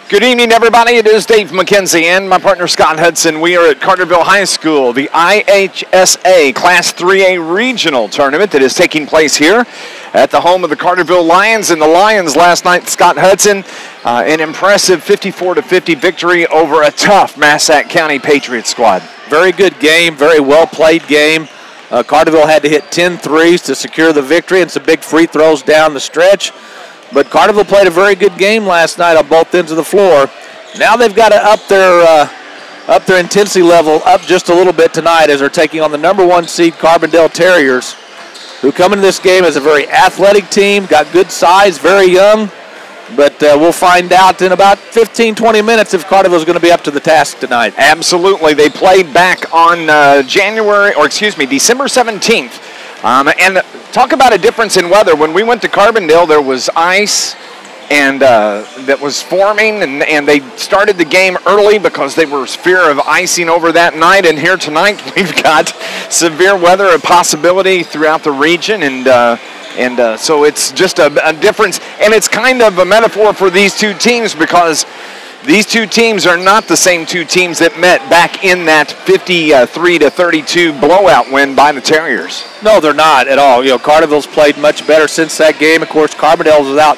Good evening, everybody. It is Dave McKenzie and my partner Scott Hudson. We are at Carterville High School, the IHSA Class 3A Regional Tournament that is taking place here at the home of the Carterville Lions. And the Lions last night, Scott Hudson, an impressive 54-50 victory over a tough Massac County Patriots squad. Very good game, very well-played game. Carterville had to hit 10 threes to secure the victory and some big free throws down the stretch. But Carterville played a very good game last night on both ends of the floor. Now they've got to up their intensity level up just a little bit tonight as they're taking on the #1 seed Carbondale Terriers, who come into this game as a very athletic team, got good size, very young. But we'll find out in about 15, 20 minutes if Carterville's going to be up to the task tonight. Absolutely. They played back on December 17th. And talk about a difference in weather. When we went to Carbondale, there was ice and that was forming, and they started the game early because there was fear of icing over that night. And here tonight, we've got severe weather, a possibility throughout the region, and so it's just a difference. And it's kind of a metaphor for these two teams because these two teams are not the same two teams that met back in that 53-32 blowout win by the Terriers. No, they're not at all. You know, Carterville's played much better since that game. Of course, Carbondale's without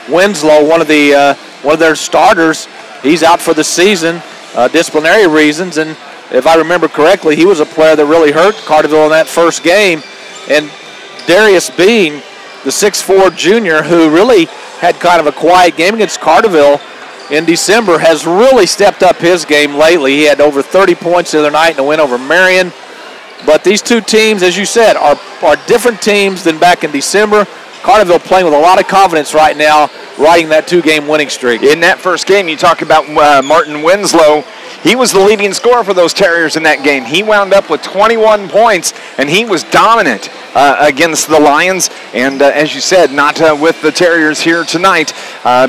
Winslow, one of their starters. He's out for the season, disciplinary reasons. And if I remember correctly, he was a player that really hurt Carterville in that first game. And Darius Bean, the 6'4 junior, who really had kind of a quiet game against Carterville in December, has really stepped up his game lately. He had over 30 points the other night in a win over Marion. But these two teams, as you said, are different teams than back in December. Carterville playing with a lot of confidence right now, riding that two-game winning streak. In that first game, you talk about Martin Winslow. He was the leading scorer for those Terriers in that game. He wound up with 21 points, and he was dominant against the Lions. And as you said, not with the Terriers here tonight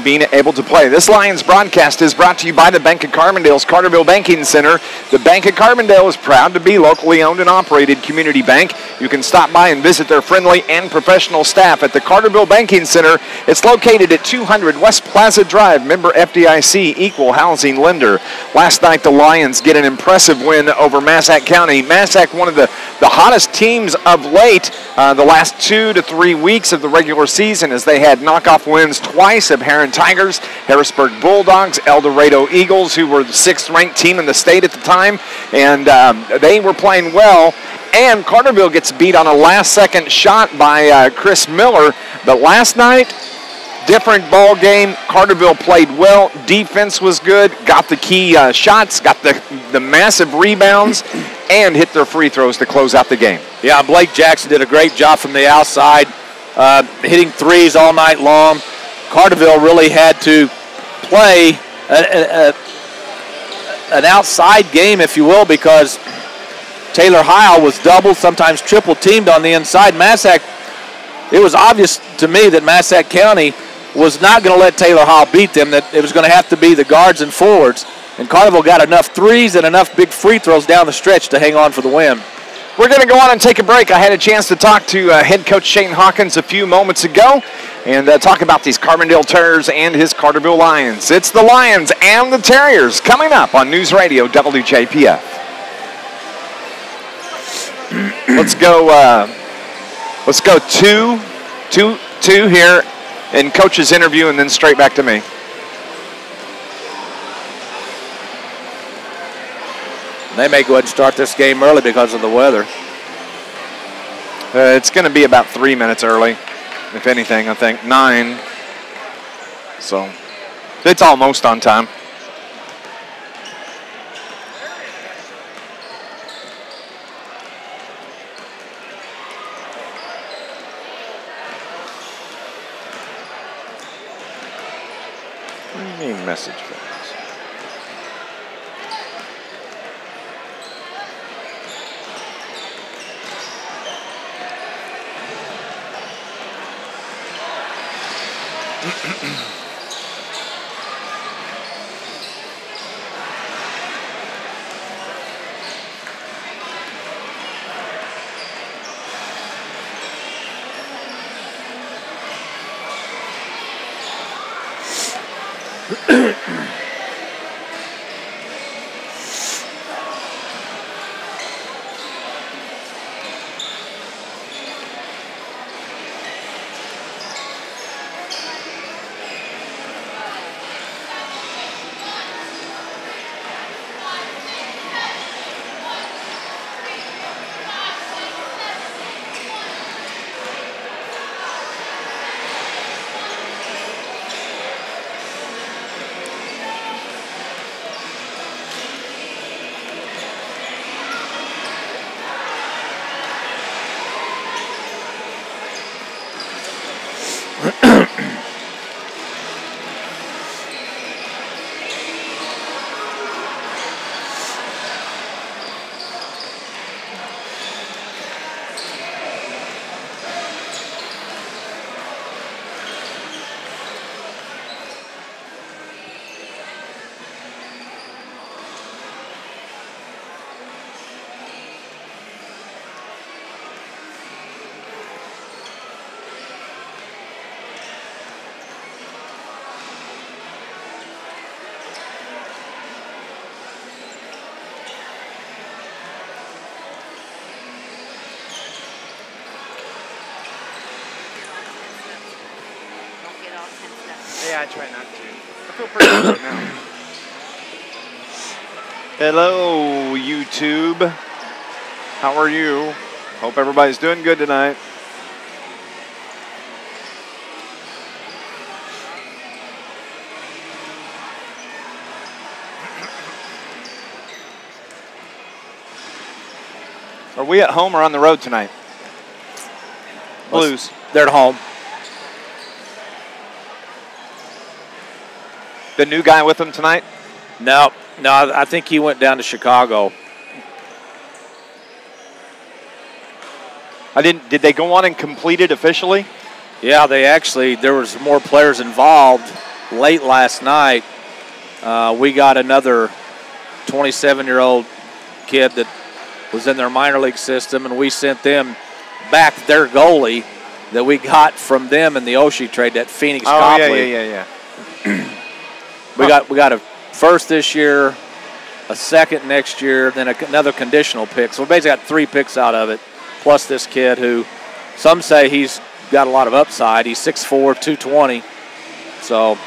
being able to play. This Lions broadcast is brought to you by the Bank of Carbondale's Carterville Banking Center. The Bank of Carbondale is proud to be locally owned and operated community bank. You can stop by and visit their friendly and professional staff at the Carterville Banking Center. It's located at 200 West Plaza Drive, member FDIC, equal housing lender. Last night, the Lions get an impressive win over Massac County. Massac, one of the hottest teams of late, the last 2 to 3 weeks of the regular season, as they had knockoff wins twice of Heron Tigers, Harrisburg Bulldogs, El Dorado Eagles, who were the 6th-ranked team in the state at the time, and they were playing well. And Carterville gets beat on a last-second shot by Chris Miller. But last night, different ball game. Carterville played well. Defense was good. Got the key shots. Got the massive rebounds, and hit their free throws to close out the game. Yeah, Blake Jackson did a great job from the outside, hitting threes all night long. Carterville really had to play an outside game, if you will, because Taylor Heil was doubled, sometimes triple teamed on the inside. It was obvious to me that Massac County was not going to let Taylor Heil beat them, that it was going to have to be the guards and forwards. And Carterville got enough threes and enough big free throws down the stretch to hang on for the win. We're going to go on and take a break. I had a chance to talk to head coach Shane Hawkins a few moments ago and talk about these Carbondale Terriers and his Carterville Lions. It's the Lions and the Terriers coming up on News Radio WJPF. Let's go 2 here in coach's interview and then straight back to me. They may go ahead and start this game early because of the weather. It's going to be about 3 minutes early, if anything, I think. 9. So it's almost on time. What do you mean message files? Yeah, I try not to. I feel pretty good now. Hello, YouTube. How are you? Hope everybody's doing good tonight. Are we at home or on the road tonight? Blues. They're at home. The new guy with them tonight? No, I think he went down to Chicago. Did they go on and complete it officially? Yeah, there was more players involved late last night. We got another 27-year-old kid that was in their minor league system, and we sent them back their goalie that we got from them in the Oshie trade, that Phoenix Copley. Yeah. We got a first this year, a second next year, then another conditional pick. So we basically got 3 picks out of it, plus this kid who some say he's got a lot of upside. He's 6'4", 220. So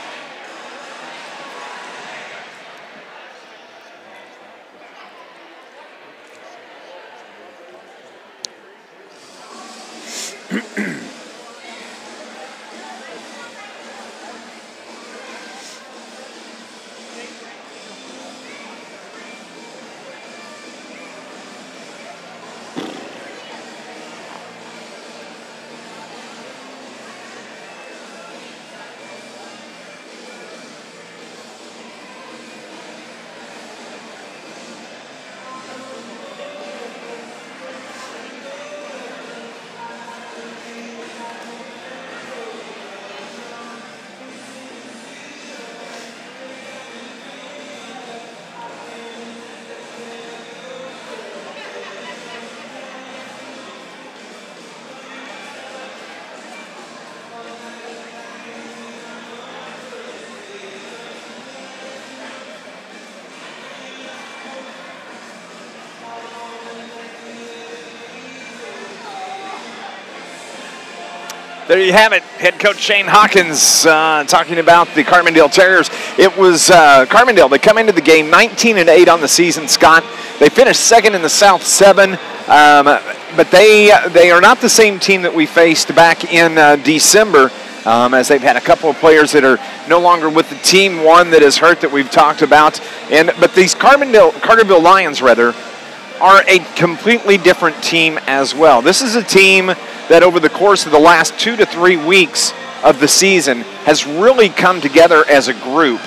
There you have it. Head coach Shane Hawkins talking about the Carbondale Terriers. It was Carbondale. They come into the game 19-8 on the season, Scott. They finished second in the South 7, but they are not the same team that we faced back in December, as they've had a couple of players that are no longer with the team. One that is hurt that we've talked about, but these Carterville Lions are a completely different team as well. This is a team that over the course of the last 2 to 3 weeks of the season has really come together as a group,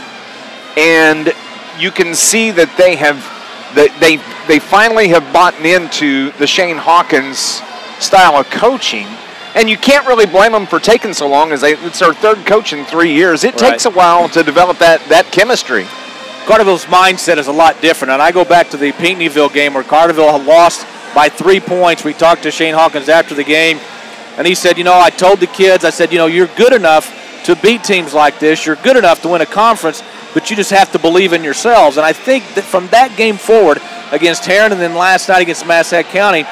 and you can see that they finally have bought into the Shane Hawkins style of coaching, And you can't really blame them for taking so long, as it's their third coach in 3 years. It takes a while to develop that chemistry. Carterville's mindset is a lot different. And I go back to the Pinckneyville game where Carterville had lost by 3 points. We talked to Shane Hawkins after the game, and he said, I told the kids, I said, you're good enough to beat teams like this. You're good enough to win a conference, but you just have to believe in yourselves. And I think that from that game forward against Heron and then last night against Massac County,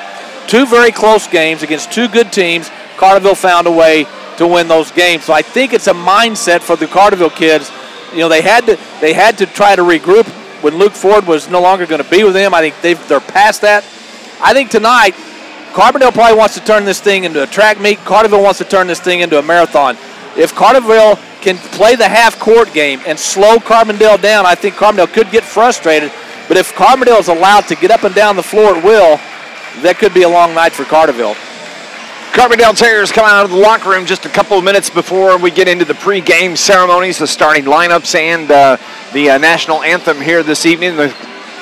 2 very close games against 2 good teams, Carterville found a way to win those games. So I think it's a mindset for the Carterville kids. They had to try to regroup when Luke Ford was no longer going to be with them. I think they're past that. I think tonight, Carbondale probably wants to turn this thing into a track meet. Carterville wants to turn this thing into a marathon. If Carterville can play the half-court game and slow Carbondale down, I think Carbondale could get frustrated. But if Carbondale is allowed to get up and down the floor at will, that could be a long night for Carterville. Carbondale Terriers come out of the locker room just a couple of minutes before we get into the pre-game ceremonies, the starting lineups, and the national anthem here this evening. The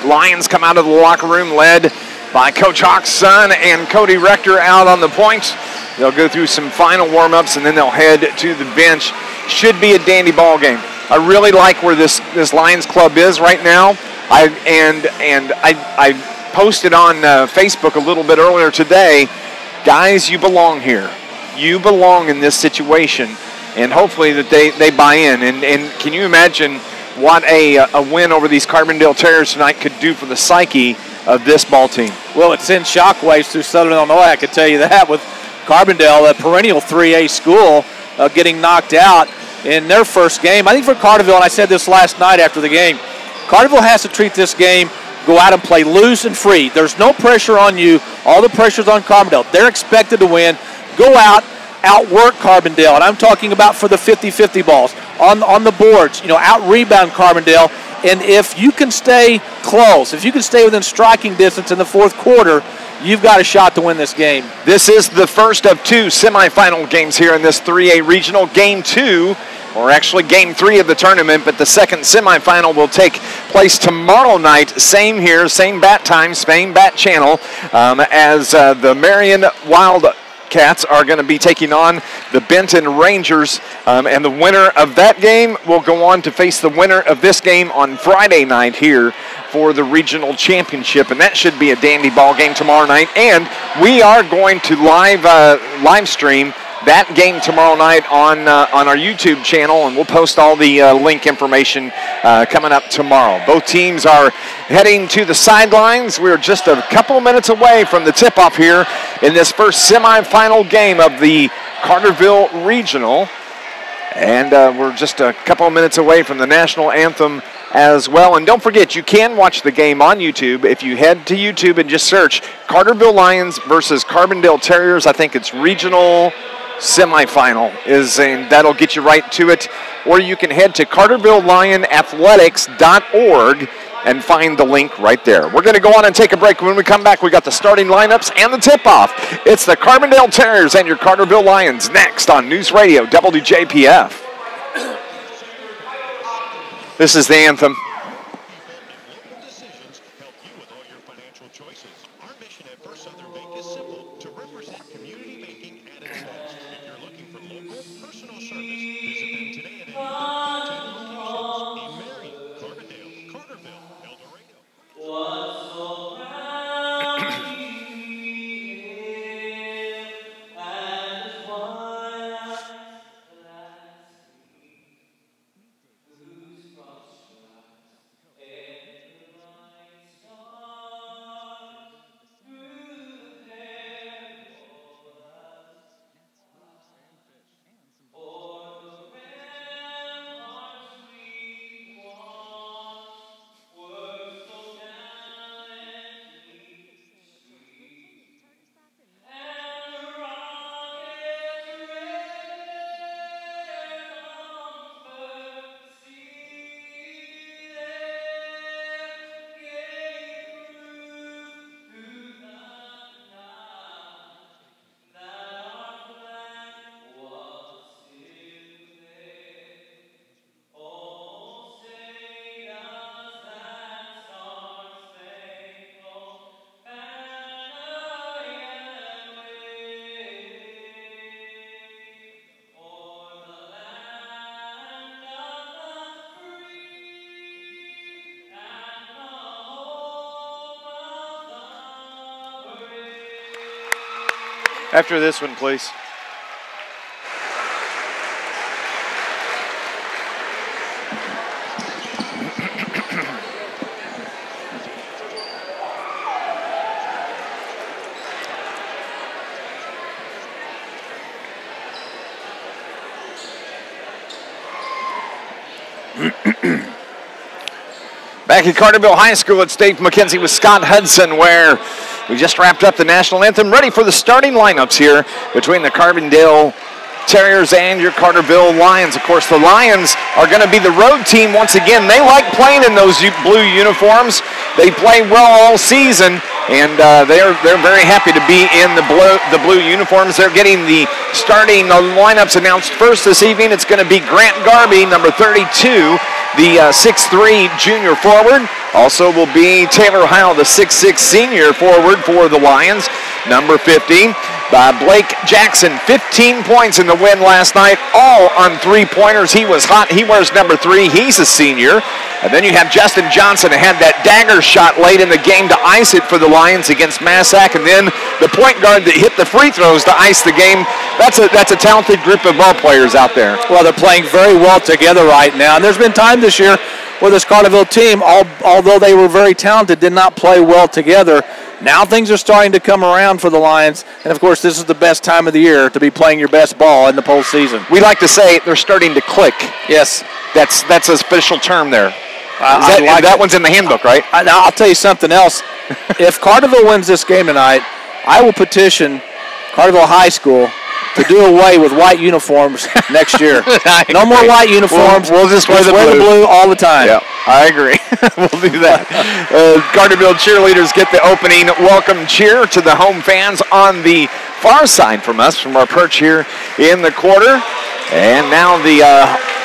Lions come out of the locker room led by Coach Hawk's son and Cody Rector out on the points. They'll go through some final warm-ups, and then they'll head to the bench. Should be a dandy ball game. I really like where this Lions club is right now. I posted on Facebook a little bit earlier today. Guys, you belong here. You belong in this situation, and hopefully that they buy in. And can you imagine what a win over these Carbondale Terriers tonight could do for the psyche of this ball team? Well, it sends shockwaves through Southern Illinois, I can tell you that, with Carbondale, a perennial 3A school, getting knocked out in their first game. I think for Carterville, and I said this last night after the game, Carterville has to treat this game, go out and play loose and free. There's no pressure on you. All the pressure's on Carbondale. They're expected to win. Go out, outwork Carbondale, and I'm talking about for the 50-50 balls, on the boards, out-rebound Carbondale. And if you can stay close, if you can stay within striking distance in the fourth quarter, you've got a shot to win this game. This is the first of 2 semifinal games here in this 3A regional. Game 2, or actually Game 3 of the tournament, but the second semifinal will take place tomorrow night. Same here, same bat time, same bat channel, as the Marion Wildcats are going to be taking on the Benton Rangers, and the winner of that game will go on to face the winner of this game on Friday night here for the regional championship, and that should be a dandy ball game tomorrow night. And we are going to live stream that game tomorrow night on our YouTube channel, and we'll post all the link information coming up tomorrow. Both teams are heading to the sidelines. We're just a couple of minutes away from the tip-off here in this first semifinal game of the Carterville Regional, and we're just a couple of minutes away from the national anthem as well. And don't forget, you can watch the game on YouTube. If you head to YouTube and just search Carterville Lions versus Carbondale Terriers, I think it's regional semifinal, and that'll get you right to it. Or you can head to cartervillelionathletics.org and find the link right there. We're going to go on and take a break. When we come back, we got the starting lineups and the tip-off. It's the Carbondale Terriers and your Carterville Lions next on News Radio WJPF. This is the anthem. After this one, please. Back at Carterville High School at State McKenzie with Scott Hudson, where we just wrapped up the national anthem, ready for the starting lineups here between the Carbondale Terriers and your Carterville Lions. Of course, the Lions are going to be the road team once again. They like playing in those blue uniforms. They play well all season, and they're very happy to be in the blue uniforms. They're getting the starting lineups announced first this evening. It's going to be Grant Garby, number 32, the 6'3" junior forward. Also will be Taylor Howell, the 6'6" senior forward for the Lions. Number 50, Blake Jackson, 15 points in the win last night, all on three-pointers. He was hot. He wears number 3. He's a senior. And then you have Justin Johnson, who had that dagger shot late in the game to ice it for the Lions against Massac. And then the point guard that hit the free throws to ice the game. That's a talented group of ball players out there. Well, they're playing very well together right now. And there's been time this year where this Carterville team, although they were very talented, did not play well together. Now things are starting to come around for the Lions, and of course this is the best time of the year to be playing your best ball in the postseason. We like to say they're starting to click. Yes. That's a special term there. That one's in the handbook, right? Now I'll tell you something else. If Carterville wins this game tonight, I will petition Carterville High School to do away with white uniforms next year. No more white uniforms. We'll just wear the blue all the time. Yeah, I agree. We'll do that. Carterville cheerleaders get the opening welcome cheer to the home fans on the far side from us, from our perch here in the quarter. And now the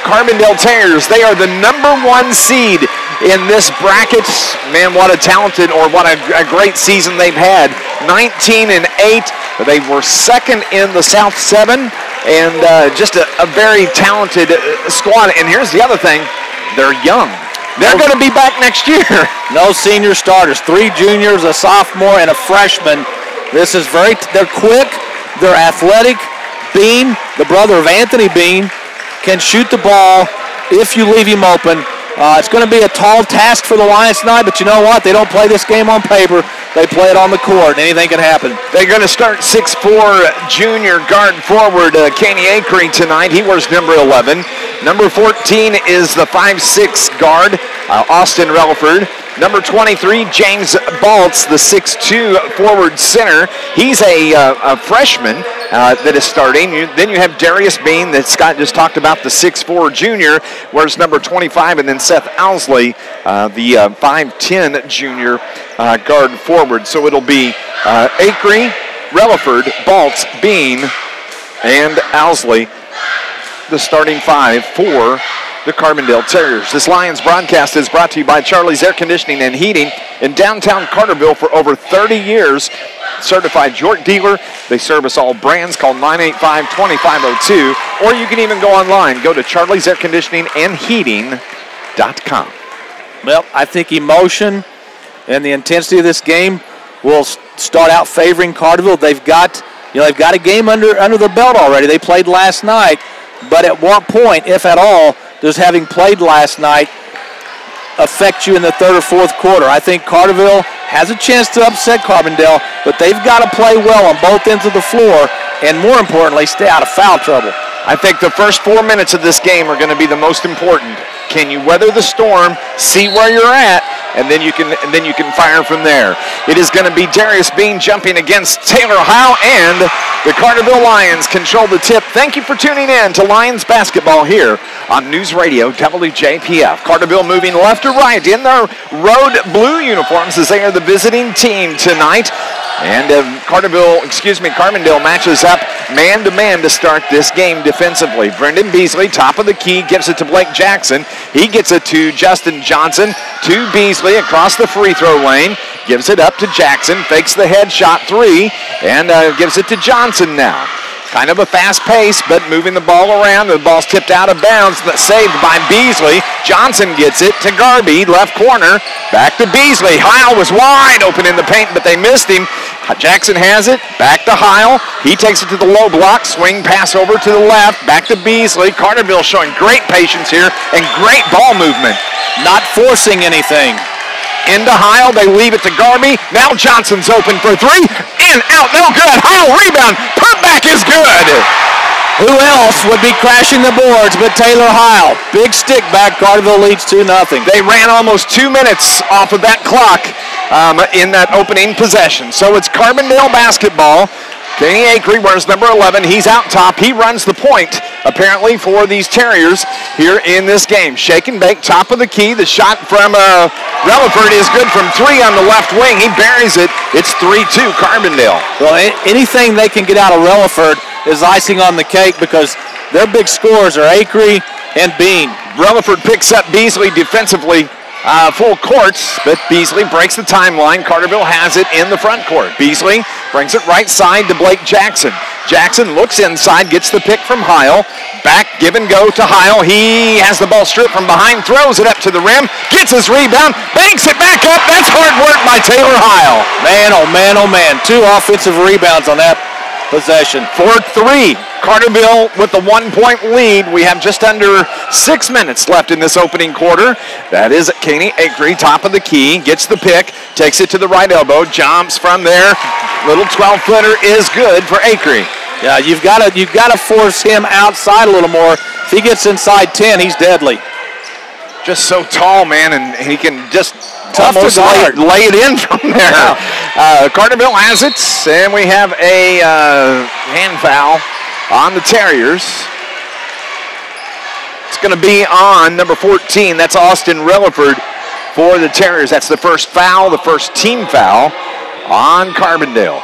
Carbondale Terriers, they are the number 1 seed in this bracket. Man, what a talented, or what a great season they've had. 19-8. They were second in the South 7, and just a very talented squad. And here's the other thing, they're young. They're going to be back next year. No senior starters, 3 juniors, a sophomore, and a freshman. This is they're quick, they're athletic. Bean, the brother of Anthony Bean, can shoot the ball if you leave him open. It's going to be a tall task for the Lions tonight, but you know what? They don't play this game on paper. They play it on the court. Anything can happen. They're going to start 6'4" junior guard forward Caney Acree tonight. He wears number 11. Number 14 is the 5'6" guard Austin Relaford. Number 23, James Baltz, the 6'2" forward center. He's a freshman that is starting. Then you have Darius Bean that Scott just talked about, the 6'4" junior, whereas number 25, and then Seth Owsley, the 5'10" junior guard forward. So it'll be Acree, Relaford, Baltz, Bean, and Owsley, the starting 5 for the Carbondale Terriers. This Lions broadcast is brought to you by Charlie's Air Conditioning and Heating in downtown Carterville for over 30 years. Certified York dealer. They service all brands. Call 985-2502, or you can even go online. Go to charliesairconditioningandheating.com. Well, I think emotion and the intensity of this game will start out favoring Carterville. They've got a game under their belt already. They played last night, but at what point, if at all, does having played last night affect you in the third or fourth quarter? I think Carterville has a chance to upset Carbondale, but they've got to play well on both ends of the floor, and more importantly, stay out of foul trouble. I think the first 4 minutes of this game are going to be the most important. Can you weather the storm, see where you're at, and then you can fire from there. It is going to be Darius Bean jumping against Taylor Howe, and the Carterville Lions control the tip. Thank you for tuning in to Lions basketball here on News Radio WJPF. Carterville moving left to right in their road blue uniforms as they are the visiting team tonight. And Carbondale matches up man-to-man to start this game defensively. Brendan Beasley, top of the key, gives it to Blake Jackson. He gets it to Justin Johnson, to Beasley across the free throw lane. Gives it up to Jackson, fakes the headshot 3, and gives it to Johnson now. Kind of a fast pace, but moving the ball around. The ball's tipped out of bounds, but saved by Beasley. Johnson gets it to Garby, left corner. Back to Beasley. Howell was wide open in the paint, but they missed him. Jackson has it, back to Heil. He takes it to the low block, swing pass over to the left, back to Beasley. Carterville showing great patience here and great ball movement. Not forcing anything. Into Heil, they leave it to Garby. Now Johnson's open for three, and out, no good. Heil rebound, put back is good. Who else would be crashing the boards but Taylor Heil? Big stick back, Carterville leads 2-0. They ran almost 2 minutes off of that clock in that opening possession. So it's Carbondale basketball. Kenny Acree wears number 11. He's out top. He runs the point, apparently, for these Terriers here in this game. Shake and bake, top of the key. The shot from Relaford is good from three on the left wing. He buries it. It's 3-2 Carbondale. Well, anything they can get out of Relaford is icing on the cake because their big scorers are Acree and Bean. Relaford picks up Beasley defensively. Full courts, but Beasley breaks the timeline. Carterville has it in the front court. Beasley brings it right side to Blake Jackson. Jackson looks inside, gets the pick from Heil. Back, give and go to Heil. He has the ball stripped from behind, throws it up to the rim, gets his rebound, banks it back up. That's hard work by Taylor Heil. Man, oh man, oh man. 2 offensive rebounds on that possession. 4-3. Carterville with the 1-point lead. We have just under 6 minutes left in this opening quarter. That is Kenny Acree, top of the key, gets the pick, takes it to the right elbow, jumps from there. Little 12-footer is good for Acree. Yeah, you've got to force him outside a little more. If he gets inside 10, he's deadly. Just so tall, man, and he can just almost lay it in from there. Carterville has it, and we have a hand foul on the Terriers. It's going to be on number 14. That's Austin Relaford for the Terriers. That's the first foul, the first team foul on Carbondale.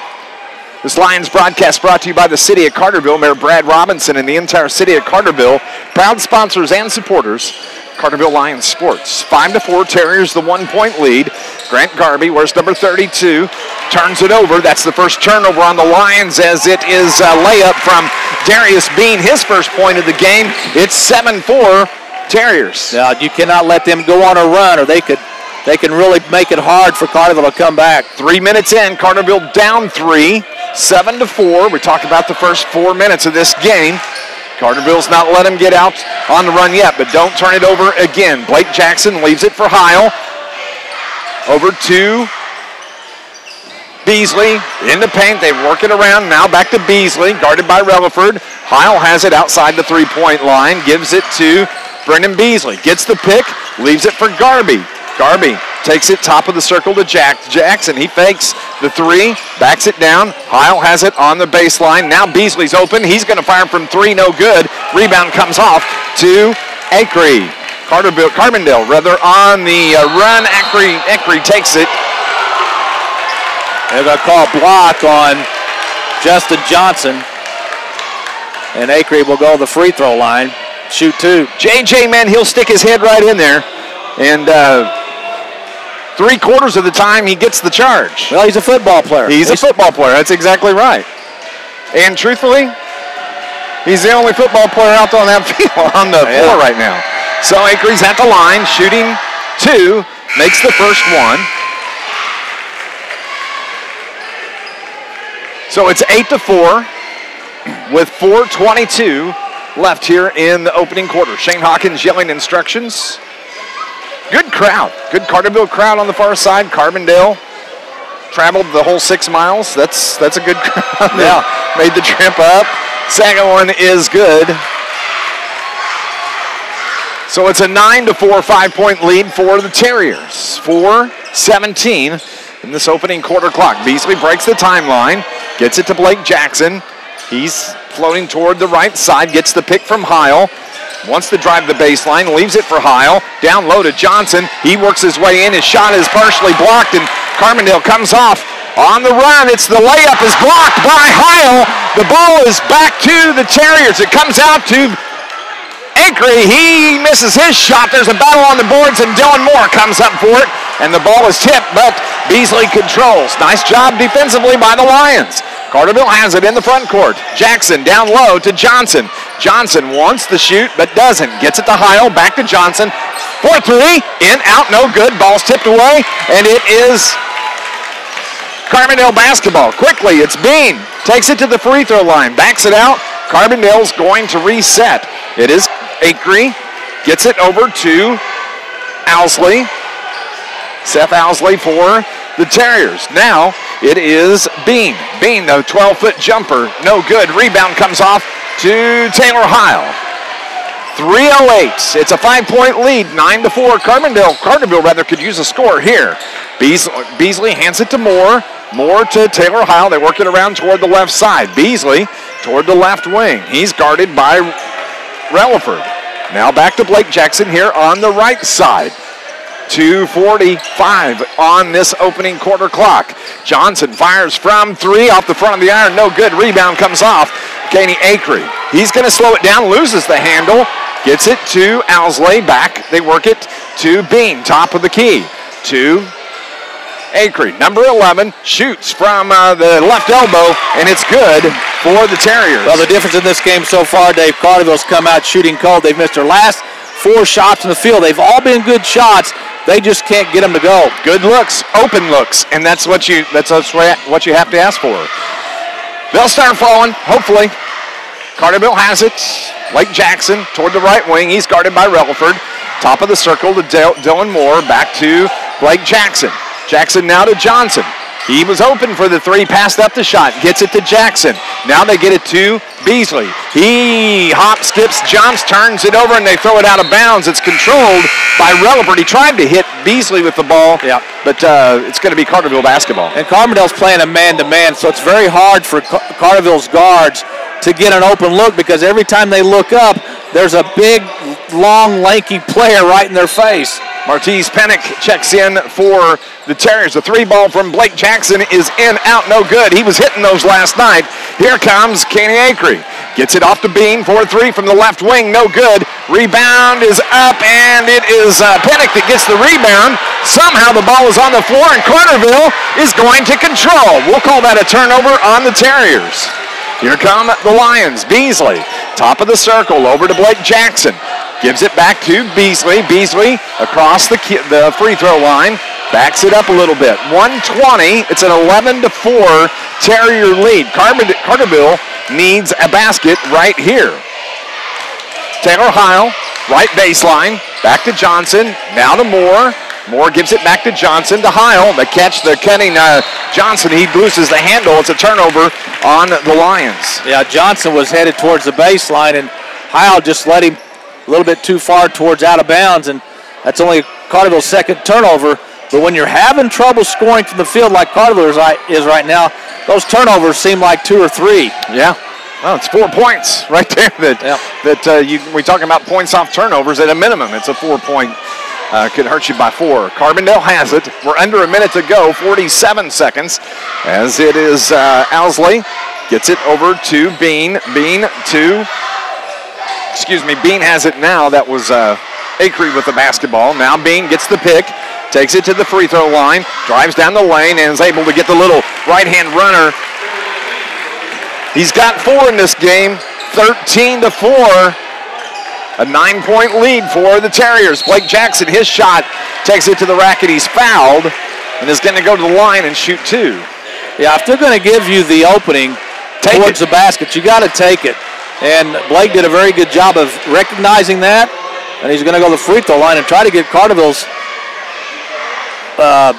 This Lions broadcast brought to you by the City of Carterville. Mayor Brad Robinson and the entire City of Carterville, proud sponsors and supporters, Carterville Lions sports. 5-4, Terriers the 1-point lead. Grant Garby, where's number 32, turns it over. That's the first turnover on the Lions as it is a layup from Darius Bean, his first point of the game. It's 7-4 Terriers. Now, you cannot let them go on a run or they can really make it hard for Carterville to come back. 3 minutes in, Carterville down 3, 7-4. We talked about the first 4 minutes of this game. Carterville's not let him get out on the run yet, but don't turn it over again. Blake Jackson leaves it for Heil. Over to Beasley. In the paint, they work it around. Now back to Beasley, guarded by Relaford. Heil has it outside the three-point line, gives it to Brendan Beasley. Gets the pick, leaves it for Garby. Garby takes it top of the circle to Jackson. He fakes the three, backs it down. Heil has it on the baseline. Now Beasley's open. He's going to fire from three, no good. Rebound comes off to Acree. Carbondale on the run. Acree takes it. They're going to call a block on Justin Johnson. And Acree will go to the free throw line. Shoot two. JJ, man, he'll stick his head right in there. And 3/4 of the time he gets the charge. Well, he's a football player. He's a football player. That's exactly right. And truthfully, he's the only football player out on that field on the floor right now. So Acree's at the line, shooting two, makes the first one. So it's 8-4 with 4:22 left here in the opening quarter. Shane Hawkins yelling instructions. Good crowd. Good Carterville crowd on the far side. Carbondale traveled the whole 6 miles. That's a good crowd. Yeah. Made the trip up. Second one is good. So it's a 9-4 5-point lead for the Terriers. 4:17 in this opening quarter clock. Beasley breaks the timeline. Gets it to Blake Jackson. He's floating toward the right side. Gets the pick from Heil. Wants to drive the baseline, leaves it for Heil. Down low to Johnson. He works his way in. His shot is partially blocked, and Carbondale comes off on the run. It's the layup is blocked by Heil. The ball is back to the Terriers. It comes out to Acree. He misses his shot. There's a battle on the boards, and Dylan Moore comes up for it, and the ball is tipped, but Beasley controls. Nice job defensively by the Lions. Carterville has it in the front court. Jackson down low to Johnson. Johnson wants to shoot, but doesn't. Gets it to Heil, back to Johnson. 4-3, in, out, no good. Ball's tipped away, and it is Carbondale basketball. Quickly, it's Bean. Takes it to the free throw line. Backs it out. Carbondale's going to reset. It is Acree. Gets it over to Owsley. Seth Owsley for the Terriers. Now it is Bean. Bean, the 12-foot jumper. No good. Rebound comes off to Taylor Heil. 3:08. It's a 5-point lead. 9-4. Carterville could use a score here. Beasley hands it to Moore. Moore to Taylor Heil. They work it around toward the left side. Beasley toward the left wing. He's guarded by Relaford. Now back to Blake Jackson here on the right side. 2:45 on this opening quarter clock. Johnson fires from 3 off the front of the iron. No good. Rebound comes off. Kenny Acree. He's going to slow it down, loses the handle, gets it to Owsley. Back, they work it to Bean, top of the key. To Acree, number 11, shoots from the left elbow, and it's good for the Terriers. Well, the difference in this game so far, Dave, Carterville's come out shooting cold. They've missed their last 4 shots in the field. They've all been good shots. They just can't get them to go. Good looks, open looks, and that's what you have to ask for. They'll start falling, hopefully. Carterville has it. Blake Jackson toward the right wing. He's guarded by Relaford. Top of the circle to Dylan Moore. Back to Blake Jackson. Jackson now to Johnson. He was open for the 3, passed up the shot, gets it to Jackson. Now they get it to Beasley. He hops, skips, jumps, turns it over, and they throw it out of bounds. It's controlled by Relaford. He tried to hit Beasley with the ball, but it's going to be Carterville basketball. And Carbondale's playing a man-to-man, so it's very hard for Carterville's guards to get an open look because every time they look up, there's a big, long, lanky player right in their face. Martise Pennick checks in for the Terriers. The 3 ball from Blake Jackson is in, out, no good. He was hitting those last night. Here comes Kenny Acree. Gets it off to Bean, 4-3 from the left wing, no good. Rebound is up, and it is Pennick that gets the rebound. Somehow the ball is on the floor, and Carterville is going to control. We'll call that a turnover on the Terriers. Here come the Lions. Beasley, top of the circle, over to Blake Jackson. Gives it back to Beasley. Beasley across the free throw line. Backs it up a little bit. 1:20. It's an 11-4 Terrier lead. Carterville needs a basket right here. Taylor Heil, right baseline. Back to Johnson. Now to Moore. Moore gives it back to Johnson, to Heil. The catch, they're cutting Johnson. He loses the handle. It's a turnover on the Lions. Yeah, Johnson was headed towards the baseline, and Heil just let him a little bit too far towards out of bounds, and that's only Carterville's second turnover. But when you're having trouble scoring from the field like Carterville is right now, those turnovers seem like 2 or 3. Yeah. Well, it's 4 points right there we talk about points off turnovers at a minimum. It's a 4-point. Could hurt you by 4. Carbondale has it. We're under a minute to go, 47 seconds, as it is Owsley gets it over to Bean. Bean has it now. That was Acree with the basketball. Now Bean gets the pick, takes it to the free throw line, drives down the lane, and is able to get the little right-hand runner. He's got 4 in this game, 13-4. A 9-point lead for the Terriers. Blake Jackson, his shot, takes it to the racket. He's fouled and is going to go to the line and shoot 2. Yeah, if they're going to give you the opening towards the basket, you got to take it. And Blake did a very good job of recognizing that, and he's going to go to the free throw line and try to get Carterville's a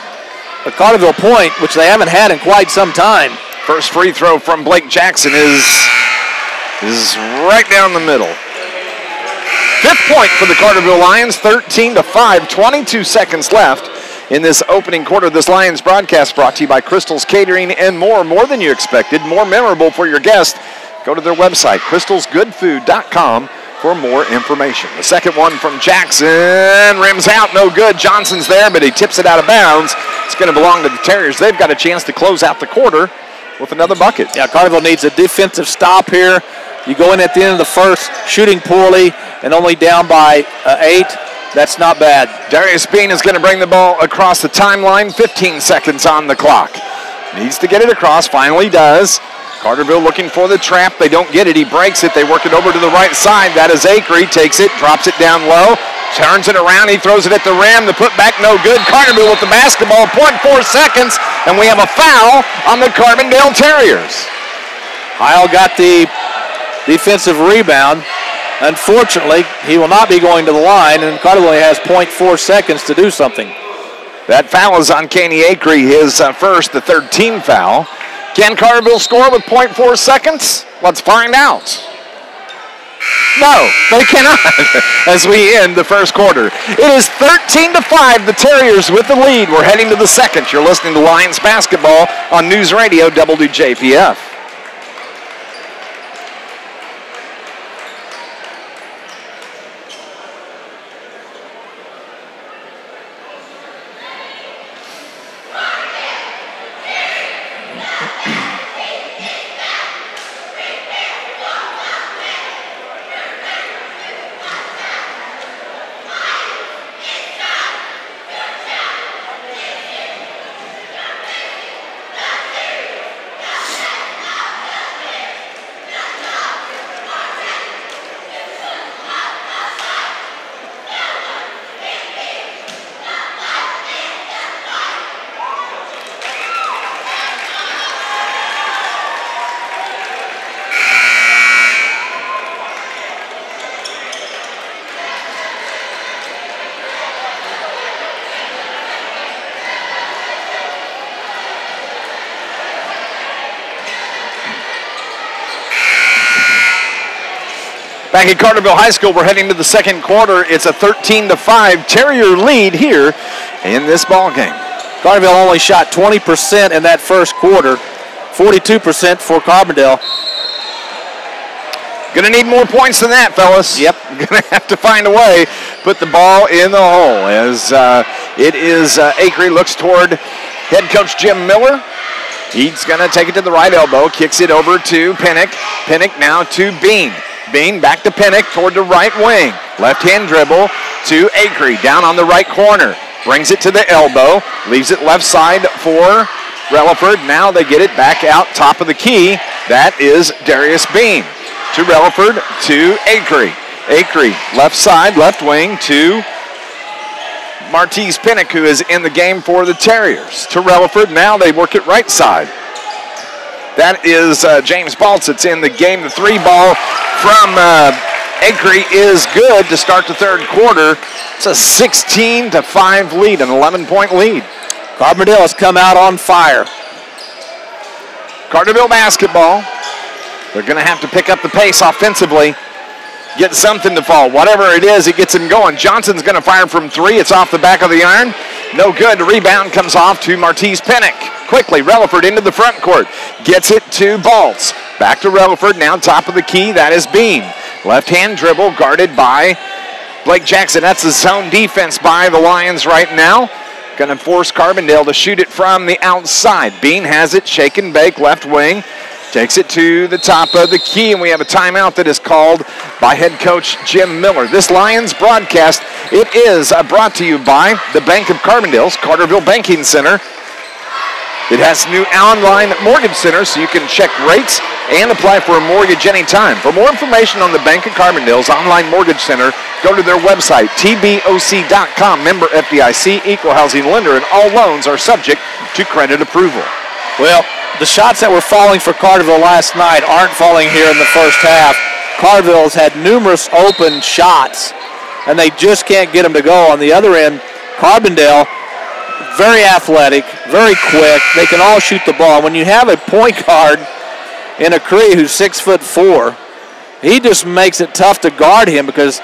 Carterville point, which they haven't had in quite some time. First free throw from Blake Jackson is right down the middle. 5th point for the Carterville Lions, 13-5, 22 seconds left in this opening quarter of this Lions broadcast, brought to you by Crystal's Catering and more than you expected, more memorable for your guests. Go to their website, crystalsgoodfood.com, for more information. The second one from Jackson, rims out, no good. Johnson's there, but he tips it out of bounds. It's going to belong to the Terriers. They've got a chance to close out the quarter with another bucket. Yeah, Carterville needs a defensive stop here. You go in at the end of the first, shooting poorly, and only down by 8. That's not bad. Darius Bean is going to bring the ball across the timeline. 15 seconds on the clock. Needs to get it across. Finally does. Carterville looking for the trap. They don't get it. He breaks it. They work it over to the right side. That is Acree. Takes it, drops it down low. Turns it around, he throws it at the rim, the putback no good. Carterville with the basketball, 0.4 seconds, and we have a foul on the Carbondale Terriers. Heil got the defensive rebound. Unfortunately, he will not be going to the line, and Carterville only has 0.4 seconds to do something. That foul is on Kenny Acree, his first, the third team foul. Can Carterville score with 0.4 seconds? Let's find out. No, they cannot as we end the first quarter. It is 13-5, the Terriers with the lead. We're heading to the second. You're listening to Lions basketball on News Radio WJPF. Back at Carterville High School, we're heading to the second quarter. It's a 13-5 Terrier lead here in this ball game. Carterville only shot 20% in that first quarter, 42% for Carbondale. Gonna need more points than that, fellas. Yep. Gonna have to find a way. Put the ball in the hole as it is Acree looks toward head coach Jim Miller. He's gonna take it to the right elbow, kicks it over to Pinnock. Pinnock now to Bean. Bean back to Pinnock toward the right wing. Left-hand dribble to Acree down on the right corner. Brings it to the elbow. Leaves it left side for Relaford. Now they get it back out top of the key. That is Darius Bean. To Relaford to Acree. Acree left side, left wing to Martese Pinnock, who is in the game for the Terriers. To Relaford. Now they work it right side. That is James Baltz. It's in the game. The three ball from Acree is good to start the third quarter. It's a 16-5 lead, an 11-point lead. Carbondale has come out on fire. Carterville basketball. They're going to have to pick up the pace offensively. Get something to fall. Whatever it is, it gets them going. Johnson's going to fire from three. It's off the back of the iron. No good. The rebound comes off to Martese Pinnock. Quickly, Relaford into the front court. Gets it to Baltz. Back to Relaford, now top of the key. That is Bean. Left-hand dribble guarded by Blake Jackson. That's a zone defense by the Lions right now. Going to force Carbondale to shoot it from the outside. Bean has it, shake and bake, left wing. Takes it to the top of the key, and we have a timeout that is called by head coach Jim Miller. This Lions broadcast, it is brought to you by the Bank of Carbondale's Carterville Banking Center. It has new online mortgage center, so you can check rates and apply for a mortgage anytime. For more information on the Bank of Carbondale's online mortgage center, go to their website, tboc.com, member FDIC, equal housing lender, and all loans are subject to credit approval. Well, the shots that were falling for Carterville last night aren't falling here in the first half. Carterville's had numerous open shots, and they just can't get them to go. On the other end, Carbondale, very athletic, very quick. They can all shoot the ball. When you have a point guard in Acree who's 6'4", he just makes it tough to guard him because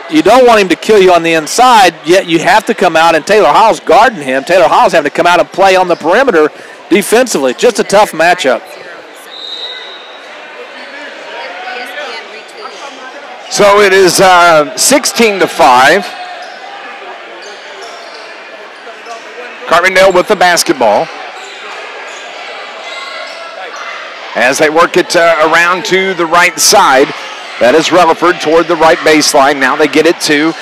you don't want him to kill you on the inside, yet you have to come out, and Taylor Howell's guarding him. Taylor Howell's having to come out and play on the perimeter defensively. Just a tough matchup. So it is 16-5. Carbondale with the basketball. As they work it around to the right side, that is Relaford toward the right baseline. Now they get it to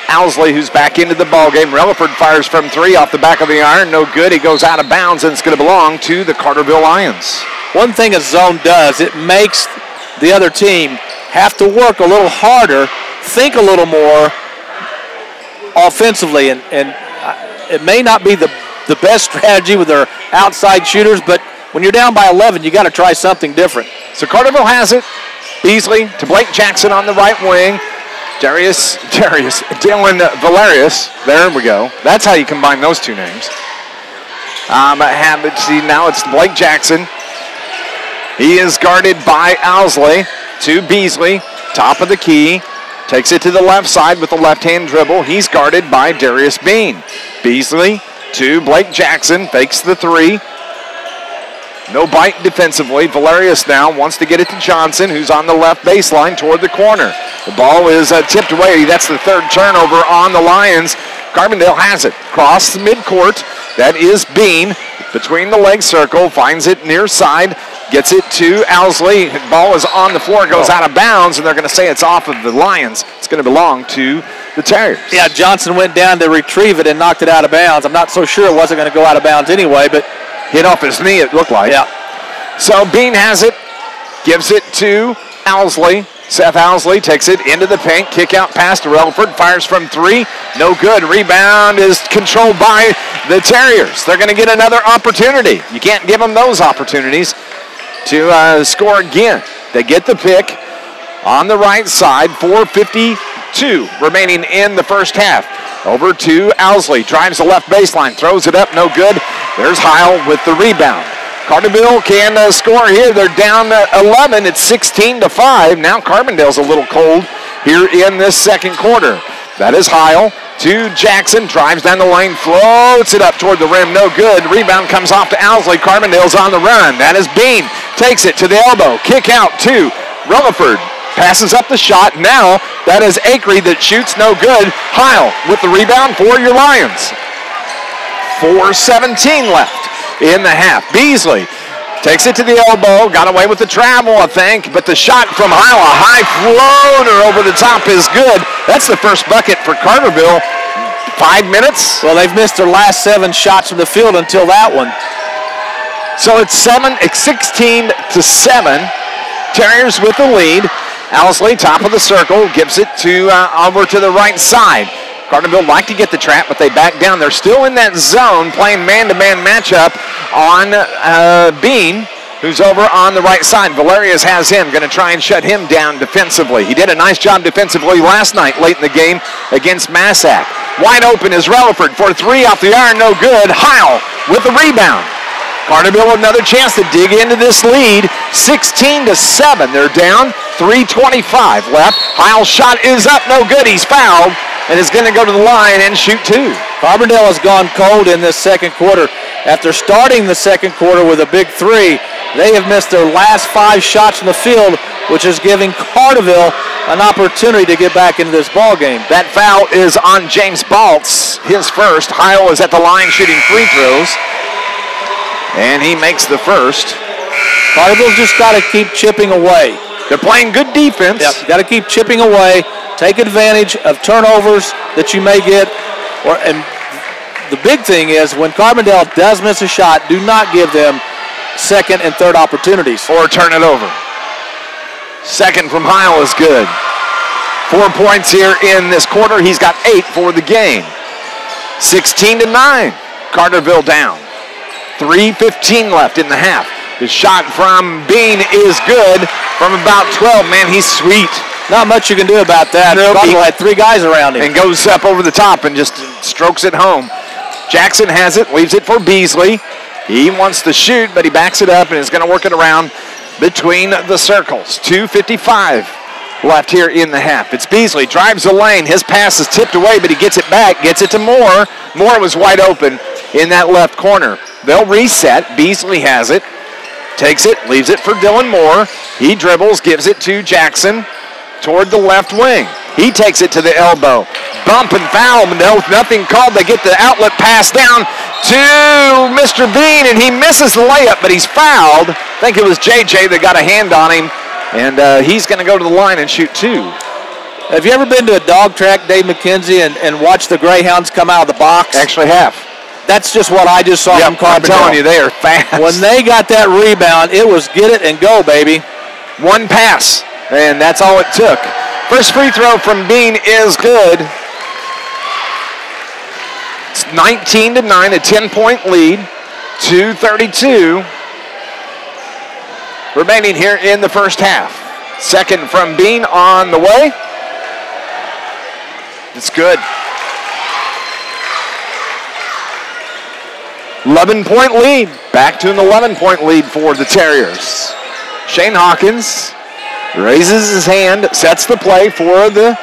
Owsley, who's back into the ballgame. Relaford fires from three off the back of the iron. No good. He goes out of bounds, and it's going to belong to the Carterville Lions. One thing a zone does, it makes the other team have to work a little harder, think a little more, offensively, and it may not be the best strategy with their outside shooters, but when you're down by 11, you got to try something different. So Carterville has it. Beasley to Blake Jackson on the right wing. Dylan Valerius. There we go. That's how you combine those two names. Now it's Blake Jackson. He is guarded by Owsley to Beasley. Top of the key. Takes it to the left side with the left-hand dribble. He's guarded by Darius Bean. Beasley to Blake Jackson. Fakes the three. No bite defensively. Valerius now wants to get it to Johnson, who's on the left baseline toward the corner. The ball is tipped away. That's the third turnover on the Lions. Carbondale has it. Cross the midcourt. That is Bean. Between the leg circle. Finds it near side. Gets it to Owsley. The ball is on the floor. Goes out of bounds, and they're going to say it's off of the Lions. It's going to belong to the Terriers. Yeah, Johnson went down to retrieve it and knocked it out of bounds. I'm not so sure it wasn't going to go out of bounds anyway, but hit off his knee, it looked like. Yeah. So Bean has it, gives it to Owsley. Seth Owsley takes it into the paint, kick out pass to Relford, fires from three, no good. Rebound is controlled by the Terriers. They're going to get another opportunity. You can't give them those opportunities to score again. They get the pick on the right side, 4:52 remaining in the first half. Over to Owsley, drives the left baseline, throws it up, no good. There's Heil with the rebound. Carterville can score here. They're down 11. It's 16-5. Now Carbondale's a little cold here in this second quarter. That is Heil to Jackson. Drives down the lane, floats it up toward the rim. No good. Rebound comes off to Owsley. Carbondale's on the run. That is Bean. Takes it to the elbow. Kick out to Rutherford. Passes up the shot. Now that is Akery that shoots. No good. Heil with the rebound for your Lions. 4:17 left in the half. Beasley takes it to the elbow. Got away with the travel, I think. But the shot from Heil, a high floater over the top is good. That's the first bucket for Carterville. 5 minutes. Well, they've missed their last 7 shots from the field until that one. So it's 16-7. Terriers with the lead. Owsley, top of the circle, gives it to over to the right side. Carterville like to get the trap, but they back down. They're still in that zone, playing man-to-man matchup on Bean, who's over on the right side. Valerius has him, going to try and shut him down defensively. He did a nice job defensively last night, late in the game against Massac. Wide open is Relaford for 3 off the iron, no good. Heil with the rebound. Carterville another chance to dig into this lead. 16-7. They're down. 3:25 left. Heil's shot is up, no good. He's fouled and is going to go to the line and shoot 2. Carbondale has gone cold in this second quarter. After starting the second quarter with a big 3, they have missed their last 5 shots from the field, which is giving Carterville an opportunity to get back into this ball game. That foul is on James Baltz, his first. Heil is at the line shooting free throws, and he makes the first. Carterville's just got to keep chipping away. They're playing good defense. Yep, got to keep chipping away, take advantage of turnovers that you may get. And the big thing is when Carbondale does miss a shot, do not give them second and third opportunities. Or turn it over. Second from Heil is good. 4 points here in this quarter. He's got 8 for the game. 16-9. Carterville down. 3:15 left in the half. The shot from Bean is good from about 12. Man, he's sweet. Not much you can do about that. Carterville had 3 guys around him. And goes up over the top and just strokes it home. Jackson has it, leaves it for Beasley. He wants to shoot, but he backs it up and is going to work it around between the circles. 2:55 left here in the half. It's Beasley, drives the lane. His pass is tipped away, but he gets it back, gets it to Moore. Moore was wide open in that left corner. They'll reset. Beasley has it. Takes it, leaves it for Dylan Moore. He dribbles, gives it to Jackson toward the left wing. He takes it to the elbow. Bump and foul, nothing called. They get the outlet pass down to Mr. Bean, and he misses the layup, but he's fouled. I think it was JJ that got a hand on him, and he's going to go to the line and shoot 2. Have you ever been to a dog track, Dave McKenzie, and watched the Greyhounds come out of the box? Actually have. That's just what I just saw from Carbondale. I'm telling you, they are fast. When they got that rebound, it was get it and go, baby. 1 pass, and that's all it took. First free throw from Bean is good. 19-9, a 10-point lead. 2:32 remaining here in the first half. Second from Bean on the way. It's good. 11-point lead. Back to an 11-point lead for the Terriers. Shane Hawkins raises his hand, sets the play for the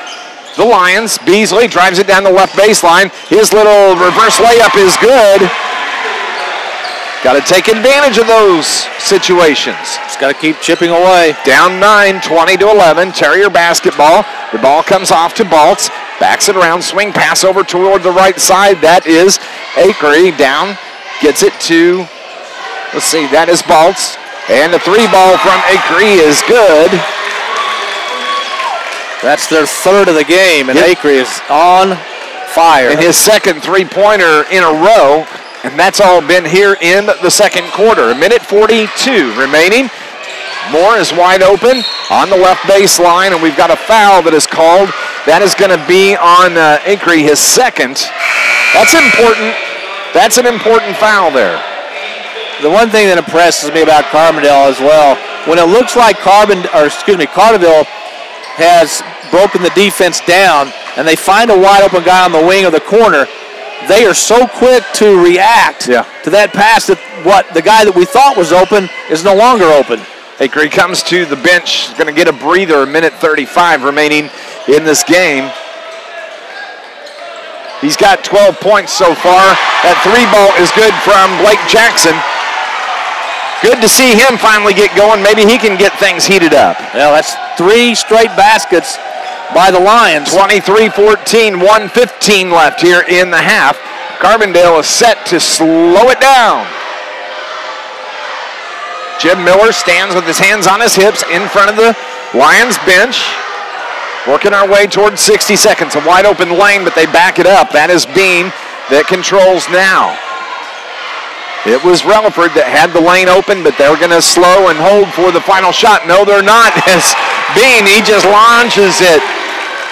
Lions. Beasley drives it down the left baseline. His little reverse layup is good. Got to take advantage of those situations. Just got to keep chipping away. Down 9, 20-11. Terrier basketball. The ball comes off to Baltz. Backs it around. Swing pass over toward the right side. That is Akery. Down. Gets it to, let's see, that is Baltz. And the 3-ball from Akery is good. That's their third of the game, and Akery is on fire. And his second 3-pointer in a row. And that's all been here in the second quarter. 1:42 remaining. Moore is wide open on the left baseline, and we've got a foul that is called. That is going to be on Akery, his second. That's important. That's an important foul there. The one thing that impresses me about Carbondale as well, when it looks like Carterville has broken the defense down, and they find a wide open guy on the wing of the corner, they are so quick to react to that pass that the guy that we thought was open is no longer open. Akery comes to the bench, going to get a breather, 1:35 remaining in this game. He's got 12 points so far. That 3-ball is good from Blake Jackson. Good to see him finally get going. Maybe he can get things heated up. Well, that's 3 straight baskets by the Lions. 23-14, 1:15 left here in the half. Carbondale is set to slow it down. Jim Miller stands with his hands on his hips in front of the Lions bench. Working our way towards 60 seconds. A wide open lane, but they back it up. That is Bean that controls now. It was Relaford that had the lane open, but they're going to slow and hold for the final shot. No, they're not. As Bean, he just launches it.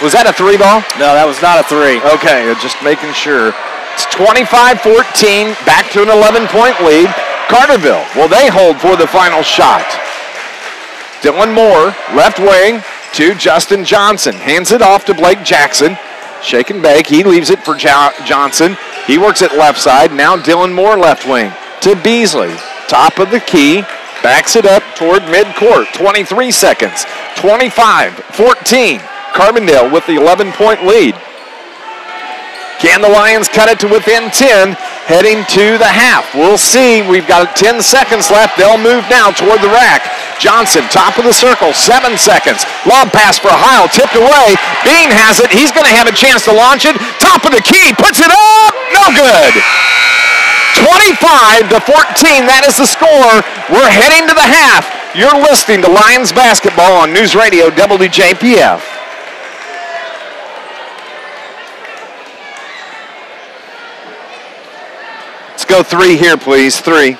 Was that a 3-ball? No, that was not a 3. Okay, just making sure. It's 25-14, back to an 11-point lead. Carterville, will they hold for the final shot? Dylan Moore, left wing to Justin Johnson. Hands it off to Blake Jackson. Shake and bake. He leaves it for Johnson. He works it left side. Now Dylan Moore, left wing to Beasley. Top of the key. Backs it up toward midcourt. 23 seconds. 25-14. Carbondale with the 11-point lead. Can the Lions cut it to within 10 heading to the half? We'll see. We've got 10 seconds left. They'll move now toward the rack. Johnson, top of the circle, 7 seconds. Lob pass for Heil, tipped away. Bean has it. He's going to have a chance to launch it. Top of the key, puts it up. No good. 25-14, that is the score. We're heading to the half. You're listening to Lions basketball on News Radio WJPF. Let's go 3 here, please. 3.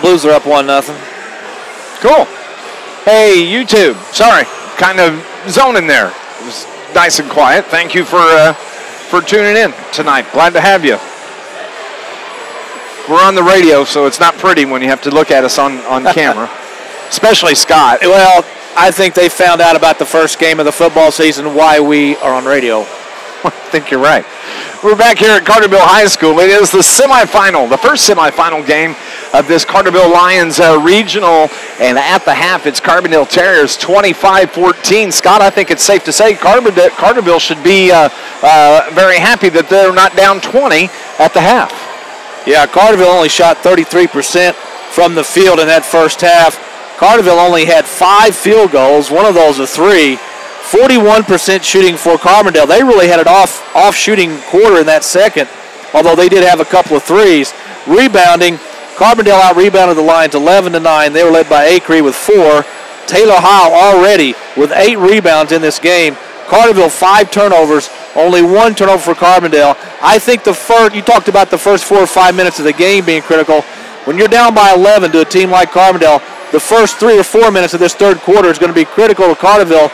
Blues are up 1-0. Cool. Hey, YouTube. Sorry, kind of zoning there. It was nice and quiet. Thank you for tuning in tonight. Glad to have you. We're on the radio, so it's not pretty when you have to look at us on camera, especially Scott. Well, I think they found out about the first game of the football season why we are on radio. I think you're right. We're back here at Carterville High School. It is the semifinal, the first semifinal game of this Carterville Lions regional. And at the half, it's Carbondale Terriers 25-14. Scott, I think it's safe to say Carterville should be very happy that they're not down 20 at the half. Yeah, Carterville only shot 33% from the field in that first half. Carterville only had 5 field goals, one of those a 3. 41% shooting for Carbondale. They really had an off shooting quarter in that second, although they did have a couple of threes. Rebounding, Carbondale out-rebounded the Lions 11-9. They were led by Acree with 4. Taylor Howell already with 8 rebounds in this game. Carterville 5 turnovers, only 1 turnover for Carbondale. I think you talked about the first 4 or 5 minutes of the game being critical. When you're down by 11 to a team like Carbondale, the first 3 or 4 minutes of this third quarter is going to be critical to Carterville.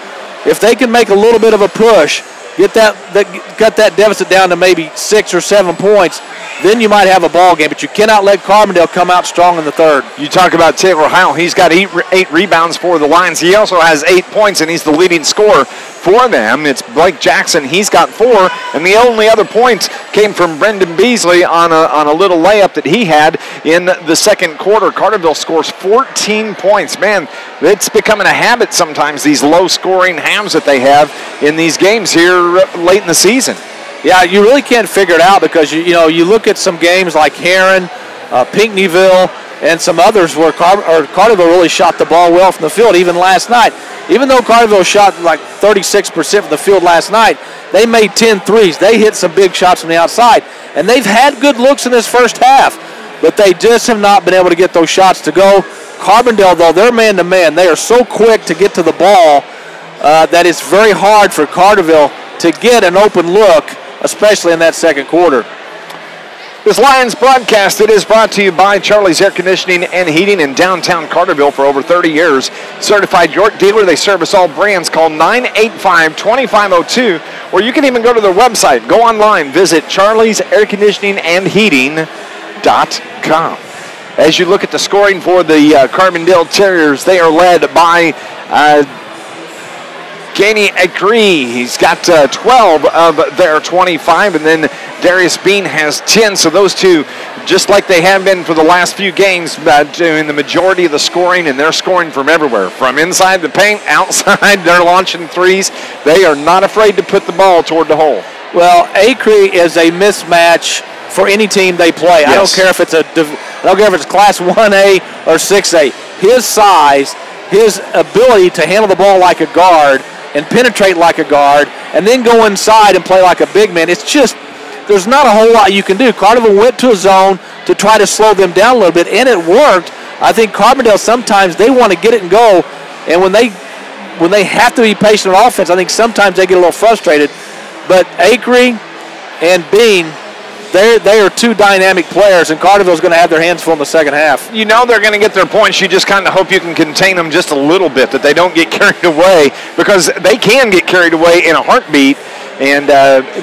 If they can make a little bit of a push, cut that deficit down to maybe 6 or 7 points, then you might have a ball game. But you cannot let Carbondale come out strong in the third. You talk about Taylor Howell. He's got 8 rebounds for the Lions. He also has 8 points, and he's the leading scorer for them. It's Blake Jackson. He's got 4, and the only other points came from Brendan Beasley on a little layup that he had in the second quarter. Carterville scores 14 points. Man, it's becoming a habit sometimes, these low-scoring halves that they have in these games here late in the season. Yeah, you really can't figure it out because, you look at some games like Heron, Pinckneyville, and some others where Carterville really shot the ball well from the field, even last night. Even though Carterville shot like 36% from the field last night, they made 10 threes. They hit some big shots from the outside. And they've had good looks in this first half, but they just have not been able to get those shots to go. Carbondale, though, they're man-to-man. They are so quick to get to the ball that it's very hard for Carterville to get an open look, especially in that second quarter. This Lions broadcast, it is brought to you by Charlie's Air Conditioning and Heating in downtown Carterville for over 30 years. Certified York dealer, they service all brands. Call 985-2502, or you can even go to their website. Go online, visit charliesairconditioningandheating.com. As you look at the scoring for the Carbondale Terriers, they are led by Gainey Acree. He's got 12 of their 25, and then Darius Bean has 10. So those two, just like they have been for the last few games, doing the majority of the scoring, and they're scoring from everywhere. From inside the paint, outside, they're launching threes. They are not afraid to put the ball toward the hole. Well, Acree is a mismatch for any team they play. Yes. I don't care if it's Class 1A or 6A. His size, his ability to handle the ball like a guard and penetrate like a guard, and then go inside and play like a big man. It's just, there's not a whole lot you can do. Carterville went to a zone to try to slow them down a little bit, and it worked. I think Carbondale, sometimes they want to get it and go, and when they have to be patient on offense, I think sometimes they get a little frustrated. But Acree and Bean, they are two dynamic players, and Carterville's going to have their hands full in the second half. You know they're going to get their points. You just kind of hope you can contain them just a little bit, that they don't get carried away, because they can get carried away in a heartbeat. And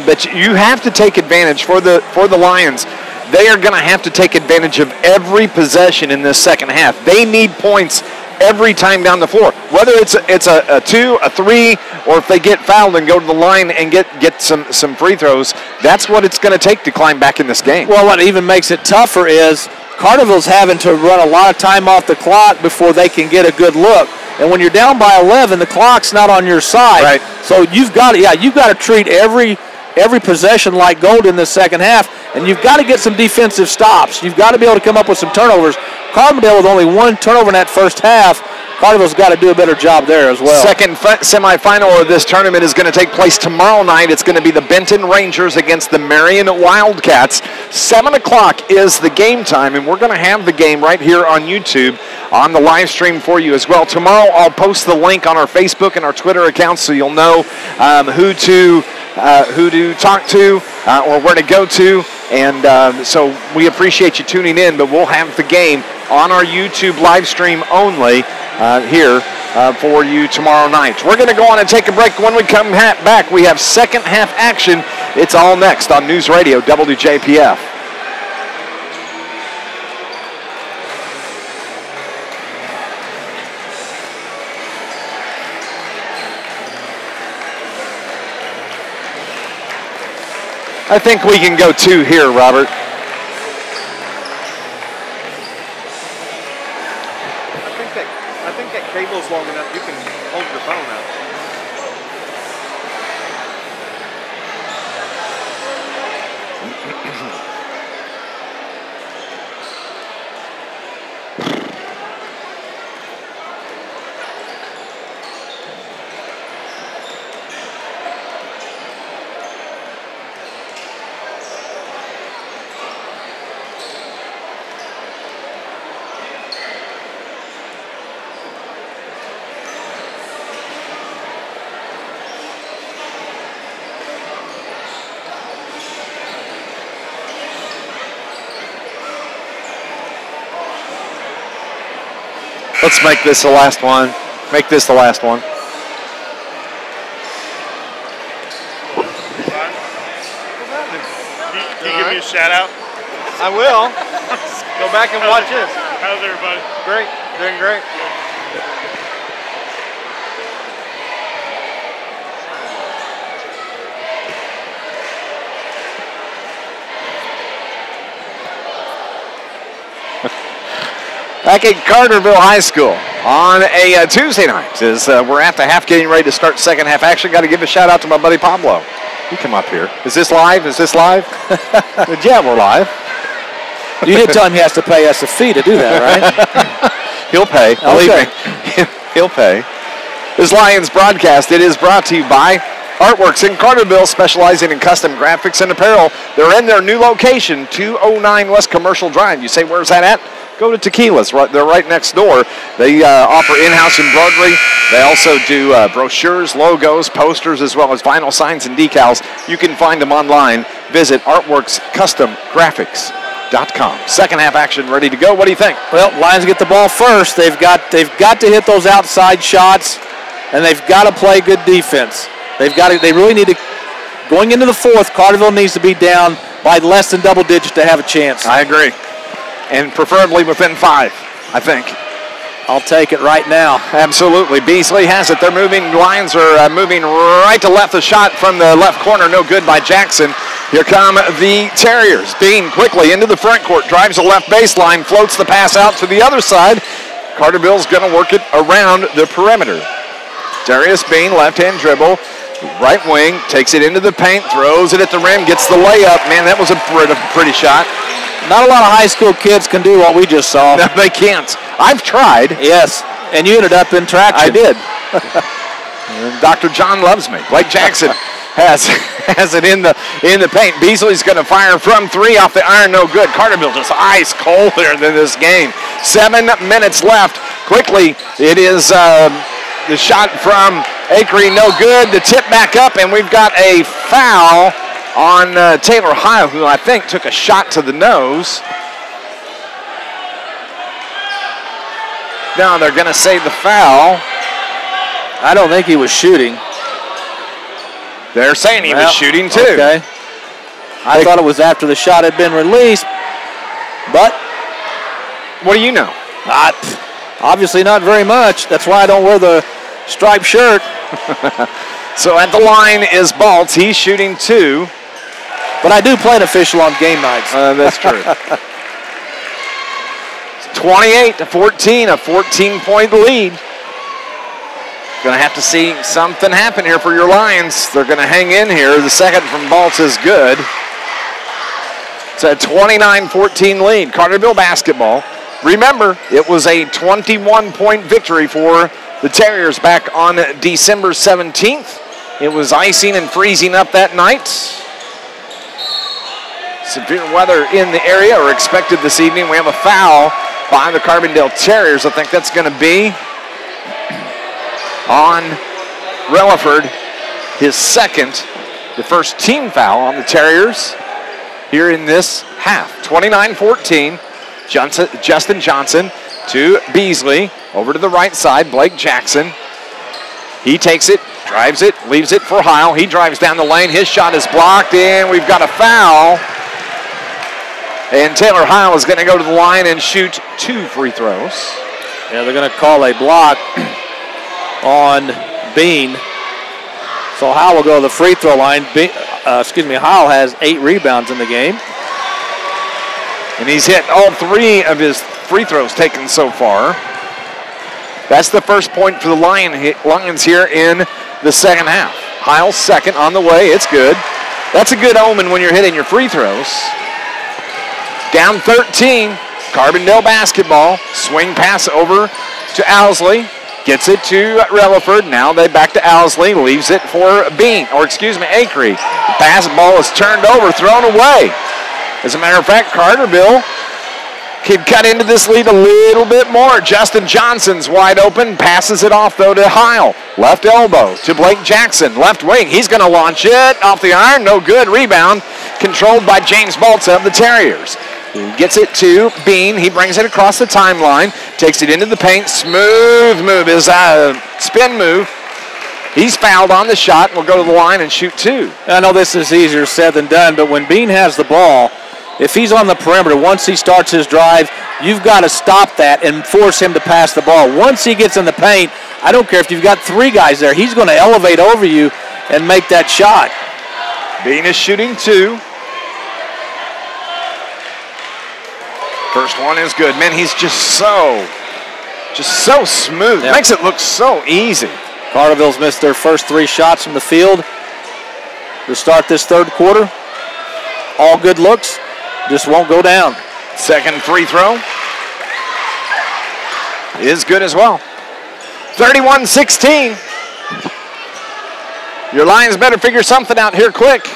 but you have to take advantage for the Lions. They are going to have to take advantage of every possession in this second half. They need points every time down the floor, whether it's a 2, a 3, or if they get fouled and go to the line and get some free throws. That's what it's going to take to climb back in this game. Well, what even makes it tougher is Carterville's having to run a lot of time off the clock before they can get a good look. And when you're down by 11, the clock's not on your side. Right. So you've got to treat every possession like gold in the second half, and you've got to get some defensive stops. You've got to be able to come up with some turnovers. Carbondale with only 1 turnover in that first half. Carterville's got to do a better job there as well. Second semifinal of this tournament is going to take place tomorrow night. It's going to be the Benton Rangers against the Marion Wildcats. 7 o'clock is the game time, and we're going to have the game right here on YouTube on the live stream for you as well. Tomorrow I'll post the link on our Facebook and our Twitter accounts so you'll know who to talk to or where to go to. And so we appreciate you tuning in, but we'll have the game on our YouTube live stream only here for you tomorrow night. We're going to go on and take a break. When we come back, we have second half action. It's all next on News Radio WJPF. I think we can go 2 here, Robert. I think that cable's long enough you can hold your phone out. Let's make this the last one. Make this the last one. Can you give me a shout out? I will. Go back and watch this. How's everybody? Great. Doing great. Back at Carterville High School on a Tuesday night as we're at the half, getting ready to start second half action. Got to give a shout out to my buddy Pablo. You come up here. Is this live? Is this live? Yeah, we're live. You did tell him he has to pay us a fee to do that, right? He'll pay. Believe me. He'll pay. This Lions broadcast, it is brought to you by Artworks in Carterville, specializing in custom graphics and apparel. They're in their new location, 209 West Commercial Drive. You say, where's that at? Go to Tequila's. They're right next door. They offer in-house embroidery. They also do brochures, logos, posters, as well as vinyl signs and decals. You can find them online. Visit artworkscustomgraphics.com. Second half action ready to go. What do you think? Well, Lions get the ball first. They've got to hit those outside shots, and they've got to play good defense. They really need to. Going into the fourth, Carterville needs to be down by less than double digits to have a chance. I agree. And preferably within 5, I think. I'll take it right now. Absolutely. Beasley has it. They're moving. Lions are moving right to left. The shot from the left corner, no good by Jackson. Here come the Terriers. Bean quickly into the front court, drives the left baseline, floats the pass out to the other side. Carterville's going to work it around the perimeter. Darius Bean, left-hand dribble. Right wing, takes it into the paint, throws it at the rim, gets the layup. Man, that was a pretty shot. Not a lot of high school kids can do what we just saw. No, they can't. I've tried. Yes, and you ended up in traction. I did. Dr. John loves me. Blake Jackson has it in the paint. Beasley's going to fire from 3 off the iron, no good. Carterville just ice cold there in this game. 7 minutes left. Quickly, it is the shot from Acree, no good. The tip back up, and we've got a foul on Taylor Heil, who I think took a shot to the nose. Now they're going to say the foul. I don't think he was shooting. They're saying he was shooting too. Okay. I thought it was after the shot had been released, but what do you know? Obviously not very much. That's why I don't wear the striped shirt. So at the line is Baltz. He's shooting 2. But I do play an official on game nights. That's true. 28-14, a 14-point lead. Going to have to see something happen here for your Lions. They're going to hang in here. The second from Baltz is good. It's a 29-14 lead. Carterville basketball. Remember, it was a 21-point victory for the Terriers back on December 17th. It was icing and freezing up that night. Severe weather in the area are expected this evening. We have a foul by the Carbondale Terriers. I think that's going to be on Relaford, his second, the first team foul on the Terriers. here in this half. 29-14. Justin Johnson to Beasley. Over to the right side, Blake Jackson. He takes it, drives it, leaves it for Heil. He drives down the lane. His shot is blocked, and we've got a foul. And Taylor Heil is going to go to the line and shoot 2 free throws. Yeah, they're going to call a block on Bean. So Heil will go to the free throw line. Heil has 8 rebounds in the game. And he's hit all 3 of his free throws taken so far. That's the first point for the Lions here in the second half. Heil's second on the way. It's good. That's a good omen when you're hitting your free throws. Down 13. Carbondale basketball. Swing pass over to Owsley. Gets it to Relaford. Now they back to Owsley. Leaves it for Acree. The basketball is turned over, thrown away. As a matter of fact, Carterville could cut into this lead a little bit more. Justin Johnson's wide open. Passes it off, though, to Heil. Left elbow to Blake Jackson. Left wing. He's going to launch it off the iron. No good. Rebound controlled by James Balta of the Terriers. He gets it to Bean. He brings it across the timeline. Takes it into the paint. Smooth move. His spin move. He's fouled on the shot and will go to the line and shoot 2. I know this is easier said than done, but when Bean has the ball, if he's on the perimeter, once he starts his drive, you've got to stop that and force him to pass the ball. Once he gets in the paint, I don't care if you've got 3 guys there, he's going to elevate over you and make that shot. Bean is shooting 2. First one is good. Man, he's just so smooth. Yep. Makes it look so easy. Carterville's missed their first 3 shots from the field to start this third quarter. All good looks, just won't go down. Second free throw is good as well. 31-16. Your Lions better figure something out here quick.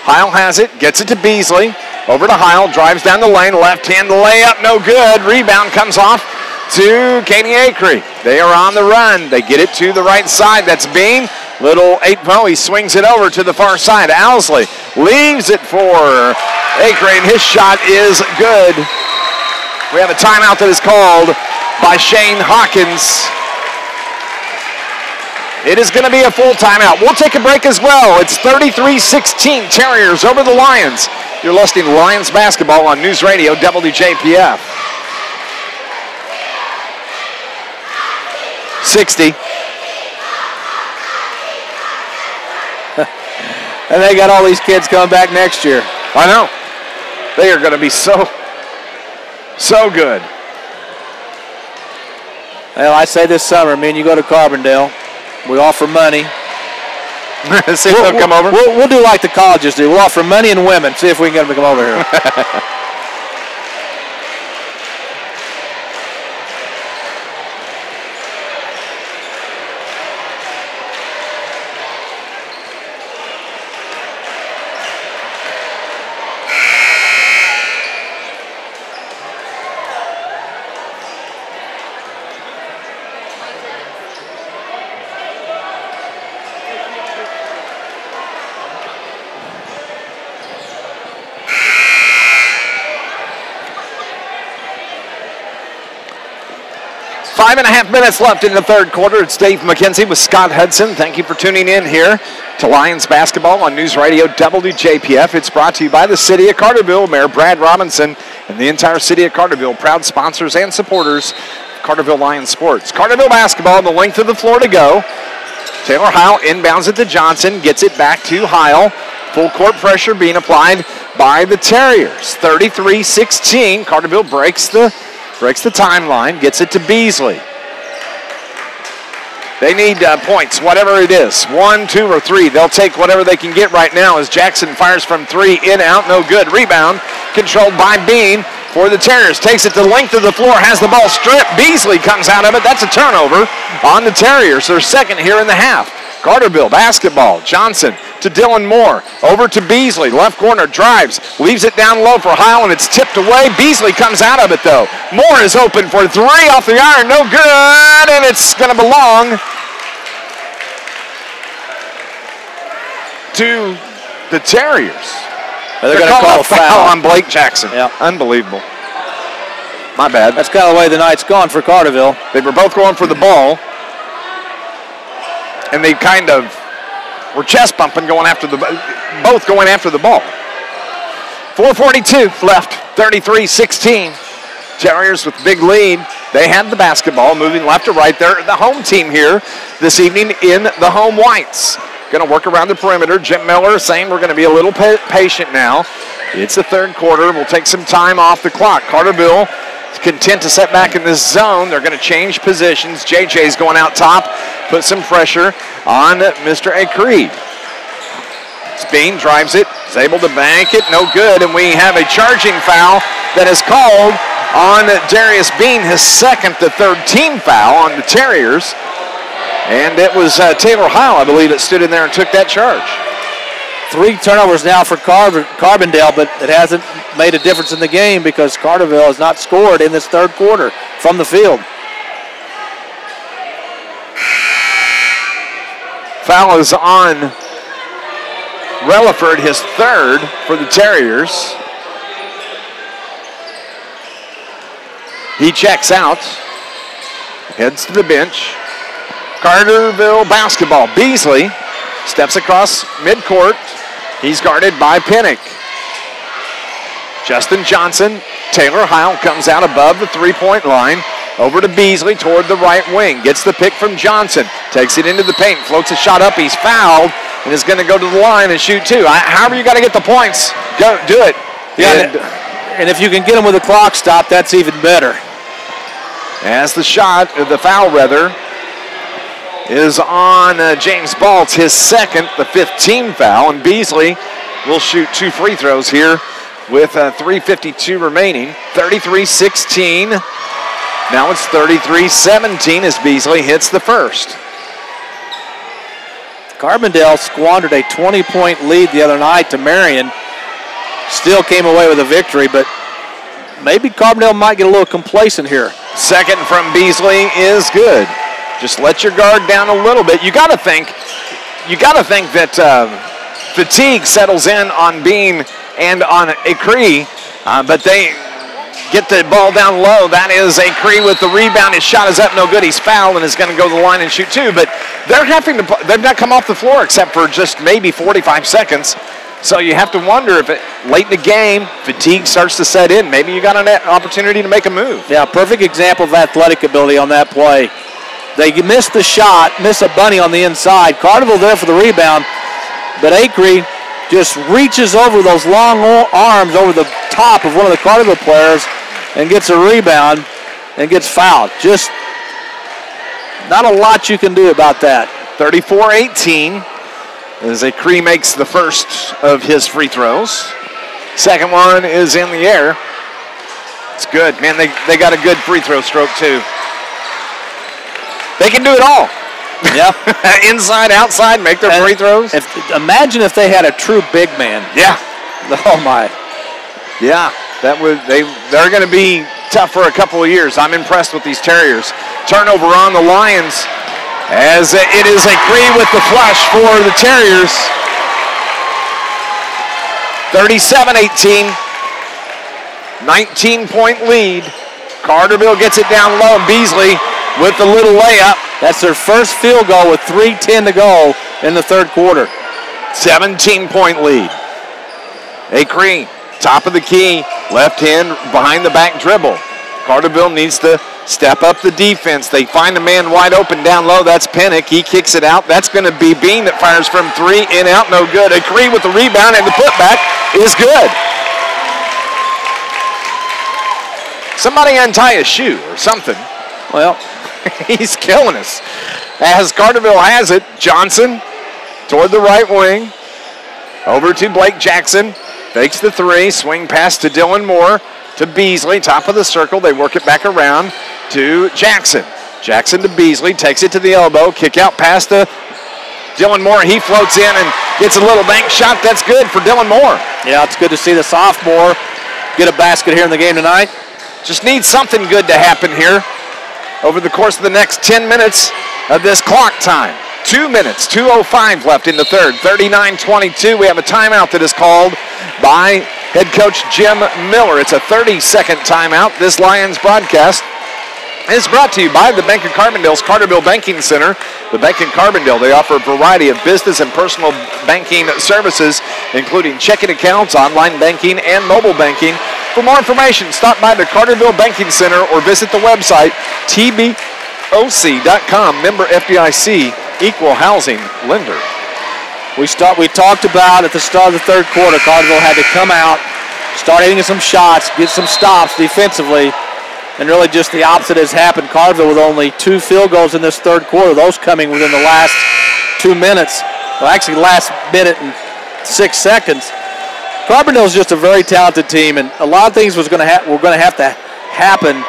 Heil has it, gets it to Beasley. Over to Heil, drives down the lane, left-hand layup, no good. Rebound comes off to Katie Acree. They are on the run. They get it to the right side. That's Bean. Little 8-0. He swings it over to the far side. Owsley leaves it for Acree, and his shot is good. We have a timeout that is called by Shane Hawkins. It is going to be a full timeout. We'll take a break as well. It's 33-16 Terriers over the Lions. You're listening to Lions basketball on News Radio WJPF. 60. And they got all these kids coming back next year. I know. They are going to be so good. Well, I say this summer, me and you go to Carbondale. We offer money. See if they'll come over. We'll do like the colleges do. We'll offer money and women. See if we can get them to come over here. 5.5 minutes left in the third quarter. It's Dave McKenzie with Scott Hudson. Thank you for tuning in here to Lions basketball on News Radio WJPF. It's brought to you by the City of Carterville. Mayor Brad Robinson and the entire City of Carterville, proud sponsors and supporters of Carterville Lions sports. Carterville basketball, the length of the floor to go. Taylor Heil inbounds it to Johnson, gets it back to Heil. Full court pressure being applied by the Terriers. 33-16. Carterville breaks the timeline, gets it to Beasley. They need points, whatever it is. 1, 2, or 3. They'll take whatever they can get right now as Jackson fires from 3, in, out, no good. Rebound controlled by Bean for the Terriers. Takes it to the length of the floor, has the ball stripped. Beasley comes out of it. That's a turnover on the Terriers. Their second here in the half. Carterville basketball. Johnson to Dylan Moore. Over to Beasley. Left corner drives. Leaves it down low for Heil, and it's tipped away. Beasley comes out of it, though. Moore is open for 3 off the iron. No good, and it's going to belong to the Terriers. They're going to call a foul on Blake Jackson. Yeah. Unbelievable. My bad. That's kind of the way the night's gone for Carterville. They were both going for the ball, and they kind of were chest bumping, both going after the ball. 4:42 left, 33-16. Terriers with big lead. They had the basketball moving left to right. They're the home team here this evening in the home whites. Going to work around the perimeter. Jim Miller saying we're going to be a little patient now. It's the third quarter. We'll take some time off the clock. Carterville is content to set back in this zone. They're going to change positions. JJ's going out top, put some pressure on Mr. Acreed. Bean drives it, is able to bank it, no good, and we have a charging foul that is called on Darius Bean, his second to third team foul on the Terriers. And it was Taylor Heil, I believe, that stood in there and took that charge. 3 turnovers now for Carbondale, but it hasn't made a difference in the game because Carterville has not scored in this third quarter from the field. Foul is on Relaford, his third for the Terriers. He checks out, heads to the bench. Carterville basketball. Beasley steps across midcourt. He's guarded by Pinnock. Justin Johnson, Taylor Heil comes out above the three-point line. Over to Beasley toward the right wing. Gets the pick from Johnson. Takes it into the paint. Floats a shot up. He's fouled and is going to go to the line and shoot two. However you got to get the points, go do it. Yeah, and if you can get them with a clock stop, that's even better. As the foul is on James Baltz, his second, the 15th foul, and Beasley will shoot 2 free throws here with 3:52 remaining. 33-16. Now it's 33-17 as Beasley hits the first. Carbondale squandered a 20-point lead the other night to Marion. Still came away with a victory, but maybe Carbondale might get a little complacent here. Second from Beasley is good. Just let your guard down a little bit. You got to think that fatigue settles in on Bean and on Acree, but they get the ball down low. That is Acree with the rebound. His shot is up, no good. He's fouled and is going to go to the line and shoot two. But they've not come off the floor except for just maybe 45 seconds. So you have to wonder if late in the game, fatigue starts to set in. Maybe you got an opportunity to make a move. Yeah, perfect example of athletic ability on that play. They miss the shot, miss a bunny on the inside. Carterville there for the rebound, but Acree just reaches over those long arms over the top of one of the Carterville players and gets a rebound and gets fouled. Just not a lot you can do about that. 34-18 as Acree makes the first of his free throws. Second one is in the air. It's good. Man, they got a good free throw stroke too. They can do it all. Yeah. Inside, outside, make their free throws. Imagine if they had a true big man. Yeah. Oh, my. Yeah. They're going to be tough for a couple of years. I'm impressed with these Terriers. Turnover on the Lions as it is Acree with the flush for the Terriers. 37-18. 19-point lead. Carterville gets it down low, and Beasley with the little layup. That's their first field goal with 3:10 to go in the third quarter. 17-point lead. Acree, top of the key, left hand behind the back dribble. Carterville needs to step up the defense. They find a man wide open down low. That's Pinnock. He kicks it out. That's going to be Bean that fires from three. In, out, no good. Acree with the rebound, and the putback is good. Somebody untie a shoe or something. Well, he's killing us. As Carterville has it, Johnson toward the right wing. Over to Blake Jackson. Fakes the three. Swing pass to Dylan Moore. To Beasley, top of the circle. They work it back around to Jackson. Jackson to Beasley. Takes it to the elbow. Kick out pass to Dylan Moore. He floats in and gets a little bank shot. That's good for Dylan Moore. Yeah, it's good to see the sophomore get a basket here in the game tonight. Just needs something good to happen here over the course of the next 10 minutes of this clock time. 2 minutes, 2:05 left in the third. 39-22. We have a timeout that is called by head coach Jim Miller. It's a 30-second timeout. This Lions broadcast is brought to you by the Bank of Carbondale's Carterville Banking Center. The Bank of Carbondale, they offer a variety of business and personal banking services, including checking accounts, online banking, and mobile banking. For more information, stop by the Carterville Banking Center or visit the website tboc.com. Member FDIC, equal housing lender. We talked about at the start of the third quarter, Carterville had to come out, start hitting some shots, get some stops defensively, and really just the opposite has happened. Carterville with only 2 field goals in this third quarter, those coming within the last 2 minutes. Well, actually last minute and 6 seconds. Carbondale is just a very talented team, and a lot of things were going to have to happen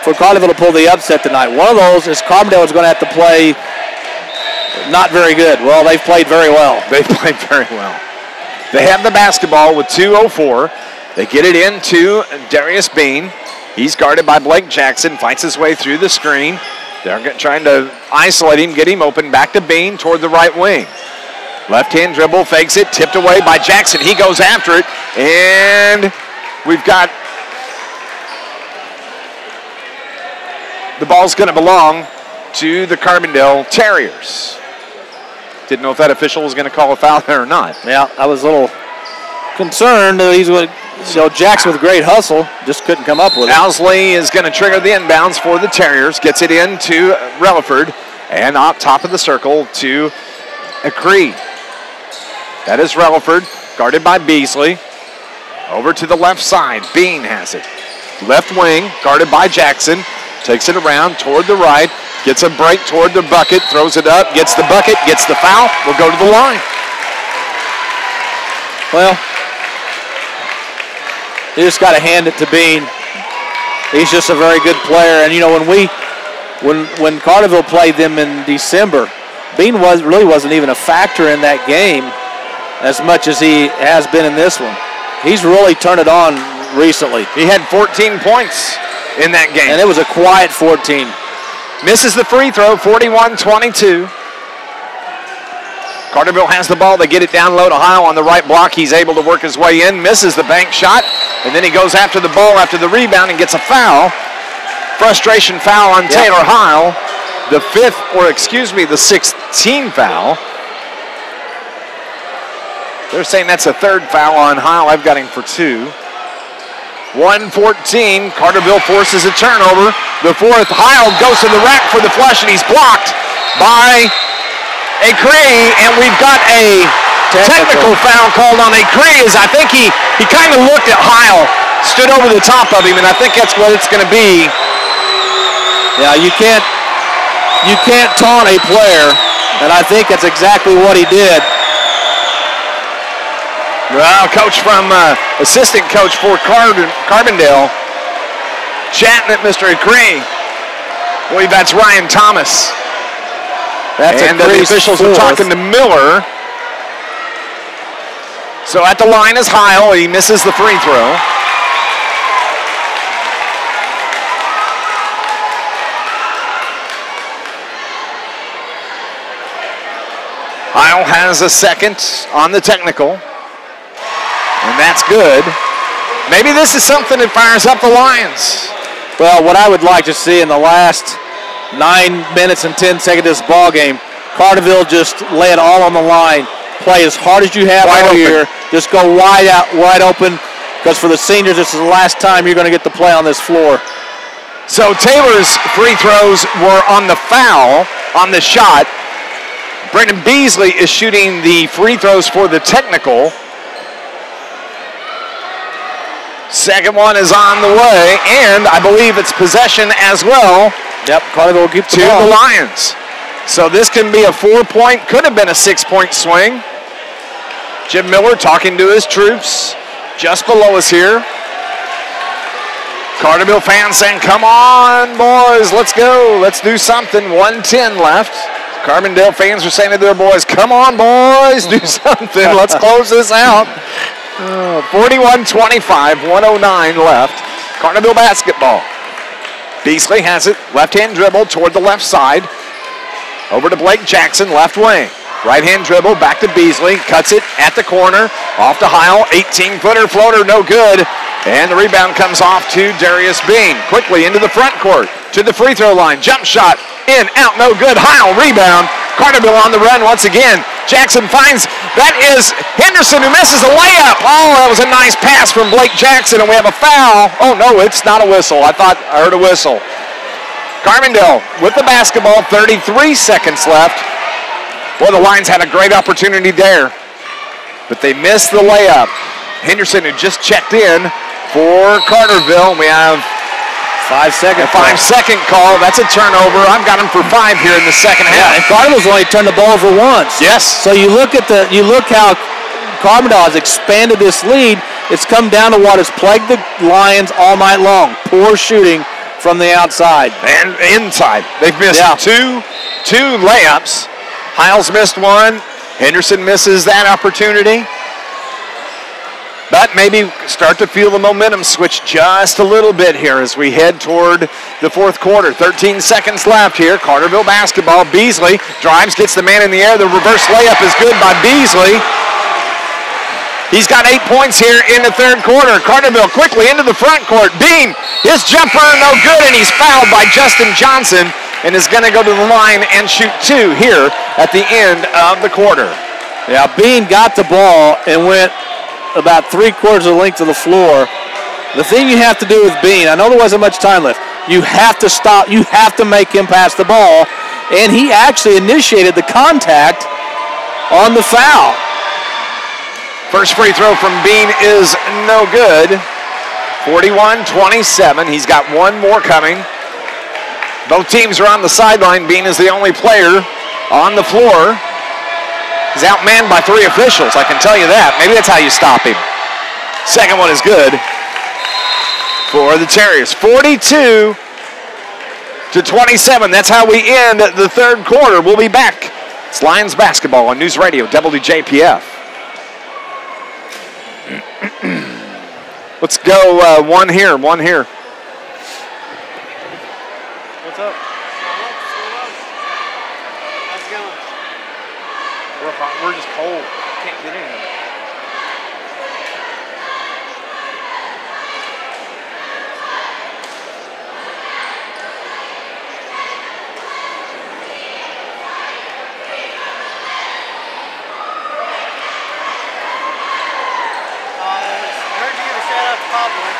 for Carterville to pull the upset tonight. One of those is Carbondale is going to have to play not very good. Well, they've played very well. They've played very well. They have the basketball with 2:04. They get it into Darius Bean. He's guarded by Blake Jackson, fights his way through the screen. They're trying to isolate him, get him open, back to Bean toward the right wing. Left-hand dribble, fakes it, tipped away by Jackson. He goes after it, and we've got the ball's going to belong to the Carbondale Terriers. Didn't know if that official was going to call a foul there or not. Yeah, I was a little concerned. Jackson with great hustle, just couldn't come up with it. Owsley is going to trigger the inbounds for the Terriers, gets it into Relaford, and up top of the circle to Acree. That is Relaford, guarded by Beasley. Over to the left side, Bean has it. Left wing, guarded by Jackson, takes it around toward the right, gets a break toward the bucket, throws it up, gets the bucket, gets the foul, will go to the line. Well, you just got to hand it to Bean. He's just a very good player. And, you know, when Carterville played them in December, Bean really wasn't even a factor in that game as much as he has been in this one. He's really turned it on recently. He had 14 points in that game. And it was a quiet 14. Misses the free throw, 41-22. Carterville has the ball. They get it down low to Heil on the right block. He's able to work his way in, misses the bank shot, and then he goes after the ball after the rebound and gets a foul. Frustration foul on Taylor Heil. The 16th foul. They're saying that's a third foul on Heil. I've got him for 2. 1:14. Carterville forces a turnover. The 4th, Heil goes to the rack for the flush, and he's blocked by Acree, and we've got a technical foul called on Acree. I think he kind of looked at Heil, stood over the top of him, and I think that's what it's going to be. Yeah, you can't taunt a player, and I think that's exactly what he did. Well, assistant coach for Carbondale, chatting at Mr. Acree. I believe that's Ryan Thomas. And the officials are talking to Miller. So at the line is Heil. He misses the free throw. Heil has a second on the technical. And that's good. Maybe this is something that fires up the Lions. Well, what I would like to see in the last 9 minutes and 10 seconds of this ball game, Carterville just lay it all on the line. Play as hard as you have all year. Just go wide open, because for the seniors, this is the last time you're going to get to play on this floor. So Taylor's free throws were on the foul, on the shot. Brendan Beasley is shooting the free throws for the technical. Second one is on the way, and I believe it's possession as well. Yep, Carterville will keep to the Lions. So this can be a 4-point, could have been a 6-point swing. Jim Miller talking to his troops just below us here. Carterville fans saying, come on, boys, let's go. Let's do something. 1:10 left. Carbondale fans are saying to their boys, come on, boys, do something. Let's close this out. 41-25, 1:09 left. Carterville basketball. Beasley has it, left-hand dribble toward the left side. Over to Blake Jackson, left wing. Right-hand dribble, back to Beasley, cuts it at the corner, off to Heil, 18-footer floater, no good. And the rebound comes off to Darius Bean. Quickly into the front court, to the free throw line, jump shot, in, out, no good. Heil, rebound. Carterville on the run once again. Jackson finds, that is Henderson who misses a layup. Oh, that was a nice pass from Blake Jackson, and we have a foul. Oh, no, it's not a whistle. I thought I heard a whistle. Carbondale with the basketball, 33 seconds left. Well, the Lions had a great opportunity there, but they missed the layup. Henderson, who just checked in for Carterville. We have 5 second. A 5-second call. That's a turnover. I've got him for 5 here in the second half. Yeah, and Carterville's only turned the ball over once. Yes. So you look how Carbondale has expanded this lead. It's come down to what has plagued the Lions all night long. Poor shooting from the outside. And inside. They've missed two layups. Hiles missed one. Henderson misses that opportunity. But maybe start to feel the momentum switch just a little bit here as we head toward the fourth quarter. 13 seconds left here. Carterville basketball. Beasley drives, gets the man in the air. The reverse layup is good by Beasley. He's got 8 points here in the third quarter. Carterville quickly into the front court. Bean, his jumper, no good, and he's fouled by Justin Johnson and is going to go to the line and shoot 2 here at the end of the quarter. Yeah, Bean got the ball and went about 3/4 of the length of the floor. The thing you have to do with Bean, I know there wasn't much time left, you have to stop, you have to make him pass the ball, and he actually initiated the contact on the foul. First free throw from Bean is no good. 41-27. He's got one more coming. Both teams are on the sideline. Bean is the only player on the floor. He's outmanned by 3 officials, I can tell you that. Maybe that's how you stop him. Second one is good for the Terriers. 42-27. That's how we end the third quarter. We'll be back. It's Lions basketball on News Radio WJPF. Let's go one here. What's up? How's it going? We're just cold. Can't get in there. Heard you give a shout out to Poplar.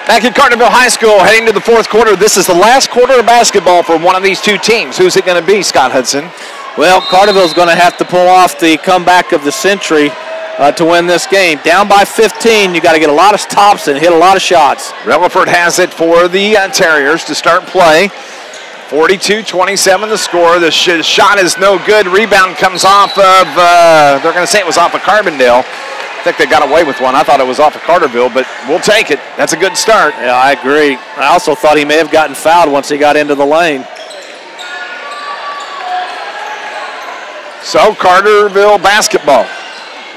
Back at Carterville High School, heading to the fourth quarter. This is the last quarter of basketball for one of these two teams. Who's it going to be, Scott Hudson? Well, Carterville's going to have to pull off the comeback of the century to win this game. Down by 15, you got to get a lot of stops and hit a lot of shots. Relaford has it for the Terriers to start play. 42-27 the score. The shot is no good. Rebound comes off of, they're going to say it was off of Carbondale. I think they got away with one. I thought it was off of Carterville, but we'll take it. That's a good start. Yeah, I agree. I also thought he may have gotten fouled once he got into the lane. So Carterville basketball,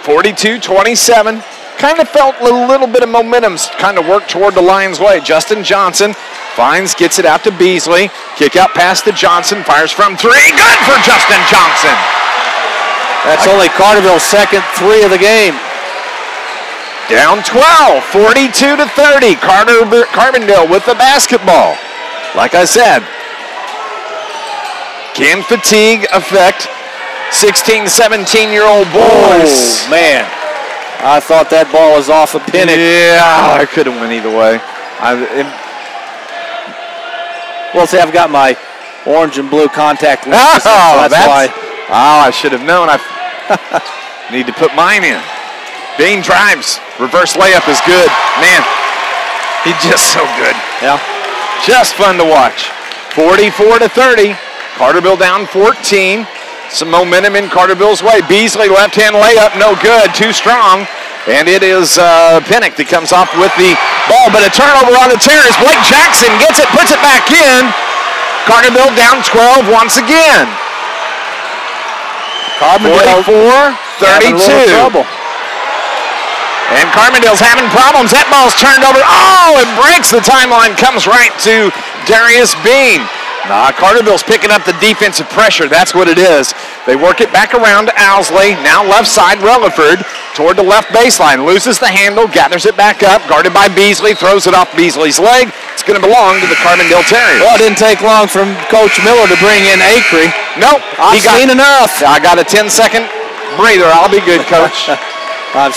42-27. Kind of felt a little bit of momentum kind of work toward the Lions' way. Justin Johnson finds, gets it out to Beasley. Kick out pass to Johnson, fires from 3. Good for Justin Johnson. That's only Carterville's second 3 of the game. Down 12, 42-30. Carbondale with the basketball. Like I said, can fatigue affect 16, 17-year-old boys? Oh, man. I thought that ball was off a Pinnock. Yeah, I could have went either way. Well, see, I've got my orange and blue contact lenses, so that's why. Oh, I should have known. I need to put mine in. Bean drives. Reverse layup is good. Man, he's just so good. Yeah. Just fun to watch. 44-30. Carterville down 14. some momentum in Carterville's way. Beasley, left-hand layup, no good, too strong. And it is Pinnock that comes off with the ball, but a turnover on the Terriers. Blake Jackson gets it, puts it back in. Carterville down 12 once again. Carbondale 44-32. And Carbondale's having problems. That ball's turned over. Oh, it breaks the timeline, comes right to Darius Bean. Carterville's picking up the defensive pressure. That's what it is. They work it back around to Owsley. Now left side, Relaford toward the left baseline. Loses the handle, gathers it back up. Guarded by Beasley, throws it off Beasley's leg. It's going to belong to the Carbondale Terriers. Well, it didn't take long from Coach Miller to bring in Acree. Nope. I've seen enough. I got a 10-second breather. I'll be good, Coach.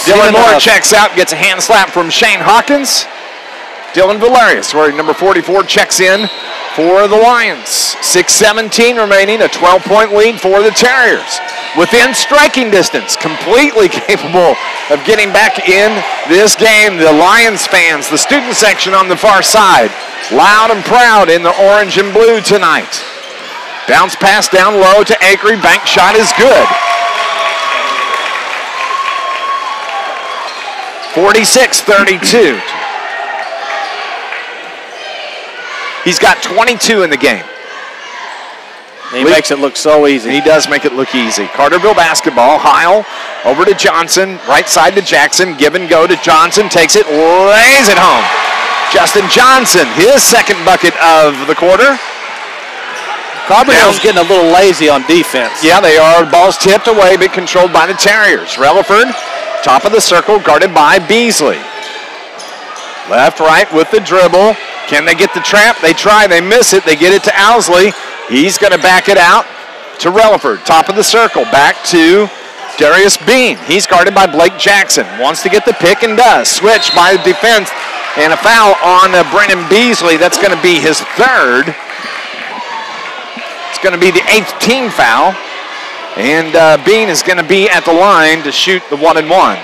Dylan Moore checks out, gets a hand slap from Shane Hawkins. Dylan Valerius, wearing number 44, checks in for the Lions. 6:17 remaining, a 12-point lead for the Terriers. Within striking distance, completely capable of getting back in this game. The Lions fans, the student section on the far side, loud and proud in the orange and blue tonight. Bounce pass down low to Acree, bank shot is good. 46-32. He's got 22 in the game. He makes it look so easy. He does make it look easy. Carterville basketball. Heil over to Johnson. Right side to Jackson. Give and go to Johnson. Takes it, lays it home. Justin Johnson, his second bucket of the quarter. Carbondale's getting a little lazy on defense. Yeah, they are. Ball's tipped away, but controlled by the Terriers. Relaford, top of the circle, guarded by Beasley. Left, right with the dribble. Can they get the trap? They try, they miss it. They get it to Owsley. He's going to back it out to Relaford. Top of the circle, back to Darius Bean. He's guarded by Blake Jackson. Wants to get the pick and does. Switch by the defense and a foul on Brennan Beasley. That's going to be his third. It's going to be the 8th team foul. And Bean is going to be at the line to shoot the 1-and-1.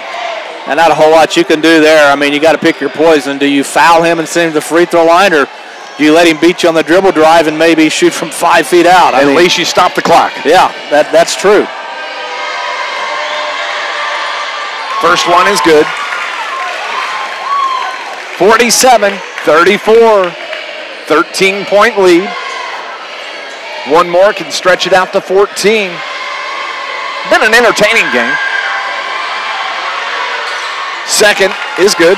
And not a whole lot you can do there. I mean, you got to pick your poison. Do you foul him and send him to the free throw line, or do you let him beat you on the dribble drive and maybe shoot from 5 feet out? At least you stop the clock. Yeah, that's true. First one is good. 47-34, 13-point lead. One more can stretch it out to 14. Been an entertaining game. Second is good.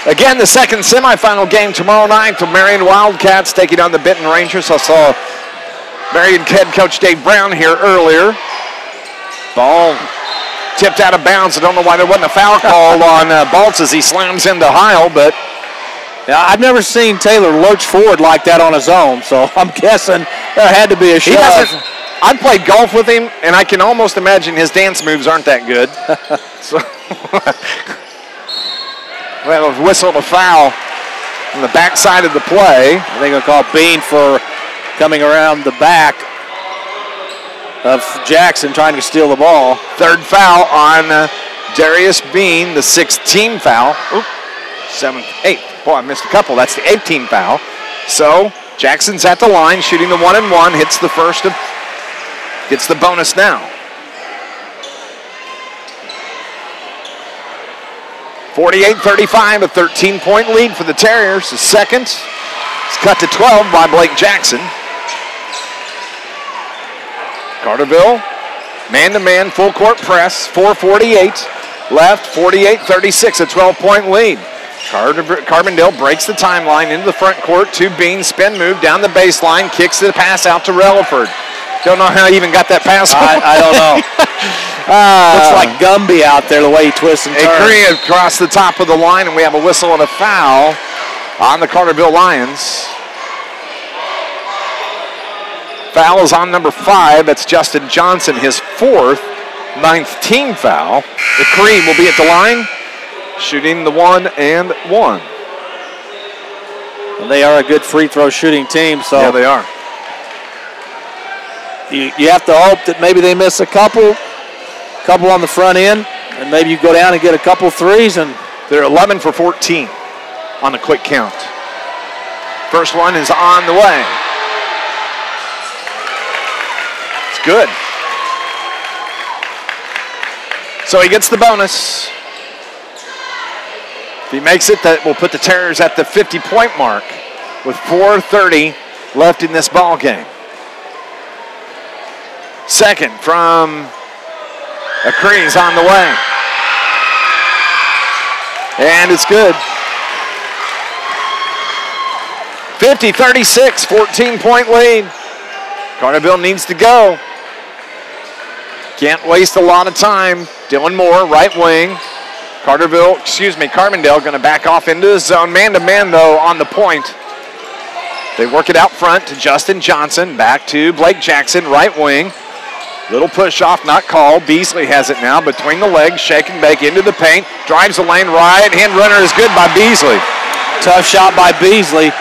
Again, the second semifinal game tomorrow night. The Marion Wildcats taking on the Benton Rangers. I saw Marion head coach Dave Brown here earlier. Ball tipped out of bounds. I don't know why there wasn't a foul call on Baltz as he slams into Heil, but yeah, I've never seen Taylor lurch forward like that on his own, so I'm guessing there had to be a shove. I've played golf with him, and I can almost imagine his dance moves aren't that good. So, well, whistled a foul on the backside of the play. I think they'll call Bean for coming around the back of Jackson trying to steal the ball. Third foul on Darius Bean, the 6th team foul. Oop, 7th, 8th. Boy, I missed a couple. That's the 8th team foul. So Jackson's at the line, shooting the 1-and-1, hits the first of, gets the bonus now. 48-35, a 13-point lead for the Terriers. The second is cut to 12 by Blake Jackson. Carterville, man-to-man, full-court press, 4:48 left, 48-36, a 12-point lead. Carbondale breaks the timeline into the front court, to Bean, spin move down the baseline, kicks the pass out to Relaford. Don't know how he even got that pass. I don't know. Looks like Gumby out there the way he twists and turns. Acree across the top of the line, and we have a whistle and a foul on the Carterville Lions. Foul is on number 5. That's Justin Johnson, his 4th, 9th team foul. Acree will be at the line, shooting the 1-and-1. And they are a good free throw shooting team. So yeah, they are. You have to hope that maybe they miss a couple on the front end, and maybe you go down and get a couple threes. And they're 11 for 14 on a quick count. First one is on the way. good. So he gets the bonus. If he makes it, that will put the Terriers at the 50-point mark with 4:30 left in this ball game. Second from Acree's on the way. And it's good. 50-36, 14-point lead. Carterville needs to go. Can't waste a lot of time. Dylan Moore, right wing. Carbondale going to back off into the zone. Man-to-man, though, on the point. They work it out front to Justin Johnson. Back to Blake Jackson, right wing. Little push off, not called. Beasley has it now between the legs. Shake and bake into the paint. Drives the lane right. Hand runner is good by Beasley. Tough shot by Beasley.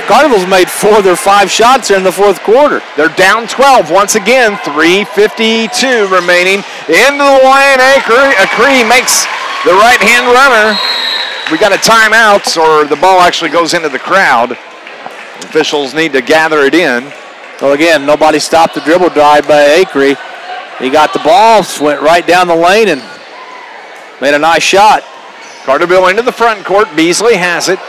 Carterville's made 4 of their 5 shots here in the fourth quarter. They're down 12 once again. 3:52 remaining. Into the lane. Acree makes the right-hand runner. We got a timeout, or the ball actually goes into the crowd. Officials need to gather it in. Well, again, nobody stopped the dribble drive by Acree. He got the ball, went right down the lane, and made a nice shot. Carterville into the front court. Beasley has it.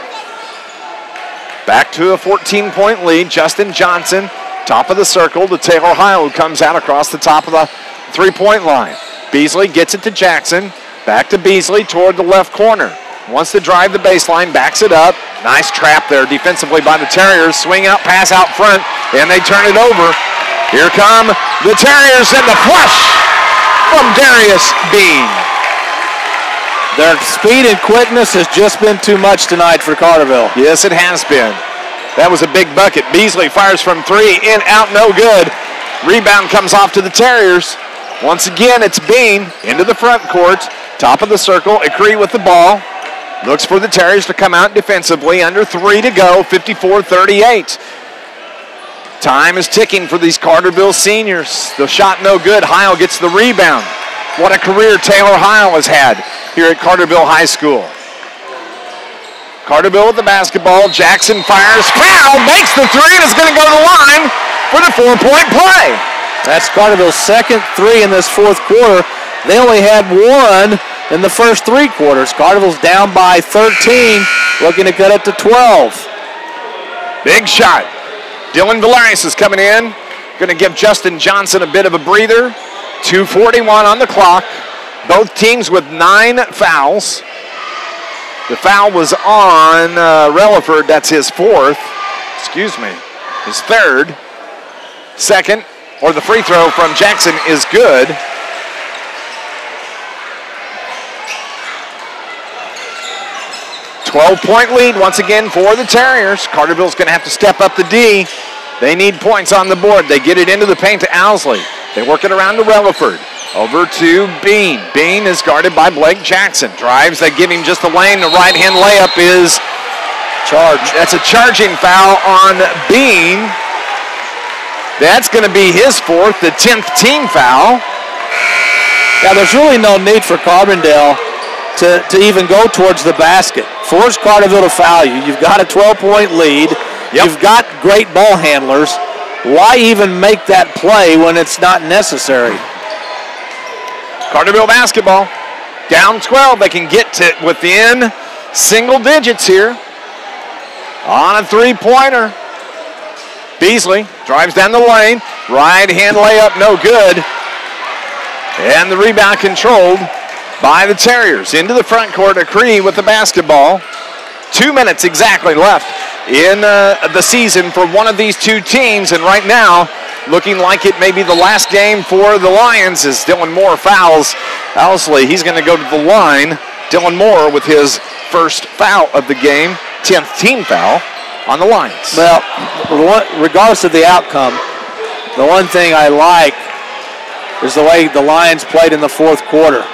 Back to a 14-point lead. Justin Johnson, top of the circle to Taylor Heil, who comes out across the top of the three-point line. Beasley gets it to Jackson. Back to Beasley toward the left corner. Wants to drive the baseline, backs it up. Nice trap there defensively by the Terriers. Swing out, pass out front, and they turn it over. Here come the Terriers, and the flush from Darius Bean. Their speed and quickness has just been too much tonight for Carterville. Yes, it has been. That was a big bucket. Beasley fires from 3, in, out, no good. Rebound comes off to the Terriers. Once again, it's Bean into the front court. Top of the circle, Acree with the ball. Looks for the Terriers to come out defensively. Under 3 to go, 54-38. Time is ticking for these Carterville seniors. The shot no good. Heil gets the rebound. What a career Taylor Heil has had here at Carterville High School. Carterville with the basketball. Jackson fires. Foul. Makes the 3 and is going to go to the line for the 4-point play. That's Carterville's second 3 in this fourth quarter. They only had 1 in the first 3 quarters. Carterville's down by 13, looking to cut it to 12. Big shot. Dylan Valerius is coming in. Going to give Justin Johnson a bit of a breather. 2:41 on the clock. Both teams with 9 fouls. The foul was on Relaford. That's his 4th. His 3rd. Second, or the free throw from Jackson is good. .12-point lead once again for the Terriers. Carterville's going to have to step up the D. They need points on the board. They get it into the paint to Owsley. They work it around to Relaford. Over to Bean. Bean is guarded by Blake Jackson. Drives, they give him just the lane. The right-hand layup is charged. That's a charging foul on Bean. That's going to be his 4th, the 10th team foul. Yeah, there's really no need for Carbondale to even go towards the basket. Force Carterville to foul you. You've got a 12-point lead. Yep. You've got great ball handlers. Why even make that play when it's not necessary? Carterville basketball. Down 12. They can get to within single digits here. On a 3-pointer. Beasley drives down the lane. Right-hand layup, no good. And the rebound controlled by the Terriers. Into the front court, Acree with the basketball. 2 minutes exactly left in the season for one of these two teams. And right now, looking like it may be the last game for the Lions as Dylan Moore fouls Owsley. He's going to go to the line. Dylan Moore with his first foul of the game, 10th team foul on the Lions. Well, regardless of the outcome, the one thing I like is the way the Lions played in the fourth quarter.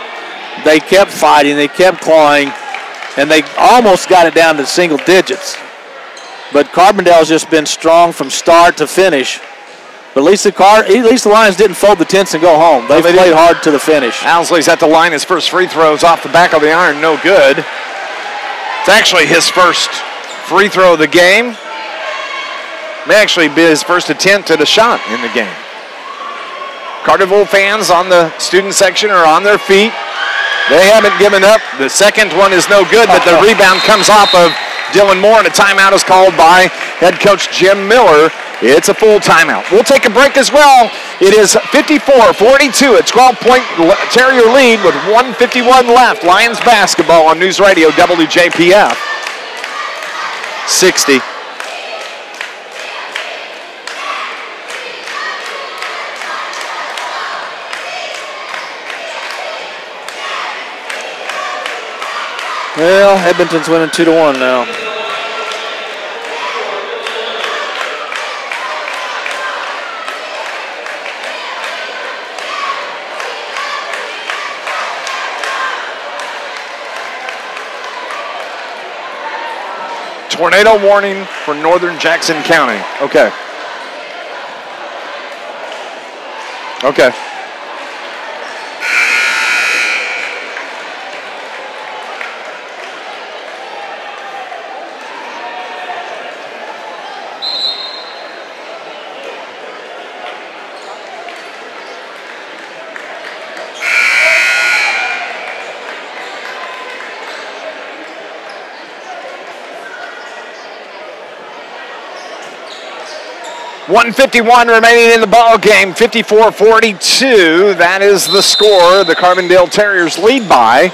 They kept fighting, they kept clawing, and they almost got it down to single digits. But Carbondale's just been strong from start to finish. But at least the Lions didn't fold the tents and go home. They played hard to the finish. Owsley's at the line. His first free throws off the back of the iron, no good. It's actually his first free throw of the game. May actually be his first attempt at a shot in the game. Carterville fans on the student section are on their feet. They haven't given up. The second one is no good, but the rebound comes off of Dylan Moore, and a timeout is called by head coach Jim Miller. It's a full timeout. We'll take a break as well. It is 54-42, a 12-point Terrier lead with 1:51 left. Lions basketball on News Radio WJPF 60. Well, Edmonton's winning 2-1 now. Tornado warning for northern Jackson County. Okay. Okay. .151 remaining in the ball game, 54-42. That is the score. The Carbondale Terriers lead by,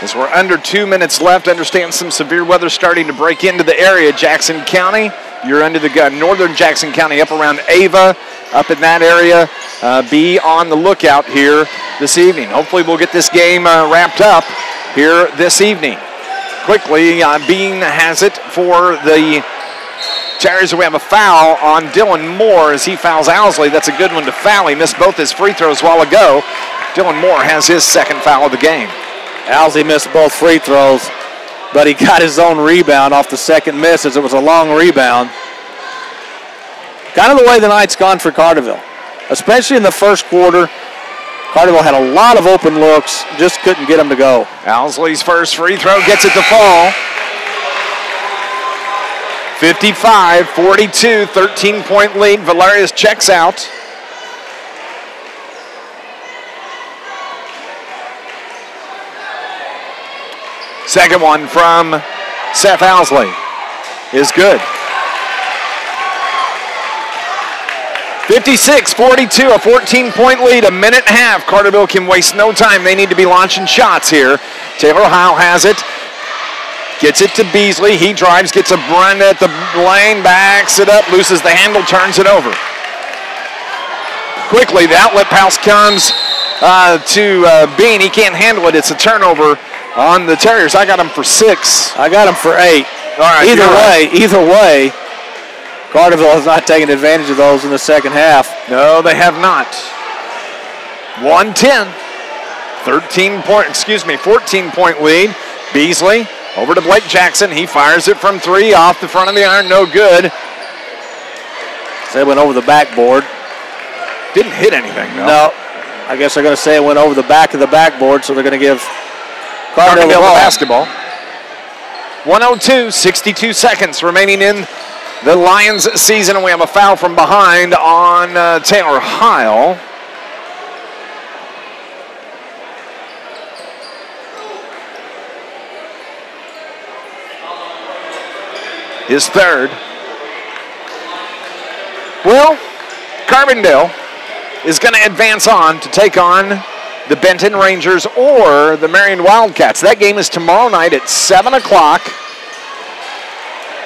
as we're under 2 minutes left. Understand some severe weather starting to break into the area. Jackson County, you're under the gun. Northern Jackson County up around Ava, up in that area. Be on the lookout here this evening. Hopefully we'll get this game wrapped up here this evening. Quickly, Bean has it for the Terriers. We have a foul on Dylan Moore as he fouls Owsley. That's a good one to foul. He missed both his free throws a while ago. Dylan Moore has his second foul of the game. Owsley missed both free throws, but he got his own rebound off the second miss as it was a long rebound. Kind of the way the night's gone for Carterville, especially in the first quarter. Carterville had a lot of open looks, just couldn't get them to go. Owsley's first free throw gets it to fall. 55-42, 13-point lead. Valerius checks out. Second one from Seth Owsley is good. 56-42, a 14-point lead, a minute and a half. Carterville can waste no time. They need to be launching shots here. Taylor Howe has it. Gets it to Beasley. He drives, gets a run at the lane, backs it up, loses the handle, turns it over. Quickly, the outlet pass comes to Bean. He can't handle it. It's a turnover on the Terriers. I got him for 6. I got him for 8. All right, Either way, Carterville has not taken advantage of those in the second half. No, they have not. 110. 14-point lead. Beasley over to Blake Jackson. He fires it from 3 off the front of the iron. No good. They went over the backboard. Didn't hit anything, though. No. I guess they're going to say it went over the back of the backboard, so they're going to give Carbondale the basketball. 102, 62 seconds remaining in the Lions season, and we have a foul from behind on Taylor Heil. His third. Well, Carbondale is going to advance on to take on the Benton Rangers or the Marion Wildcats. That game is tomorrow night at 7 o'clock.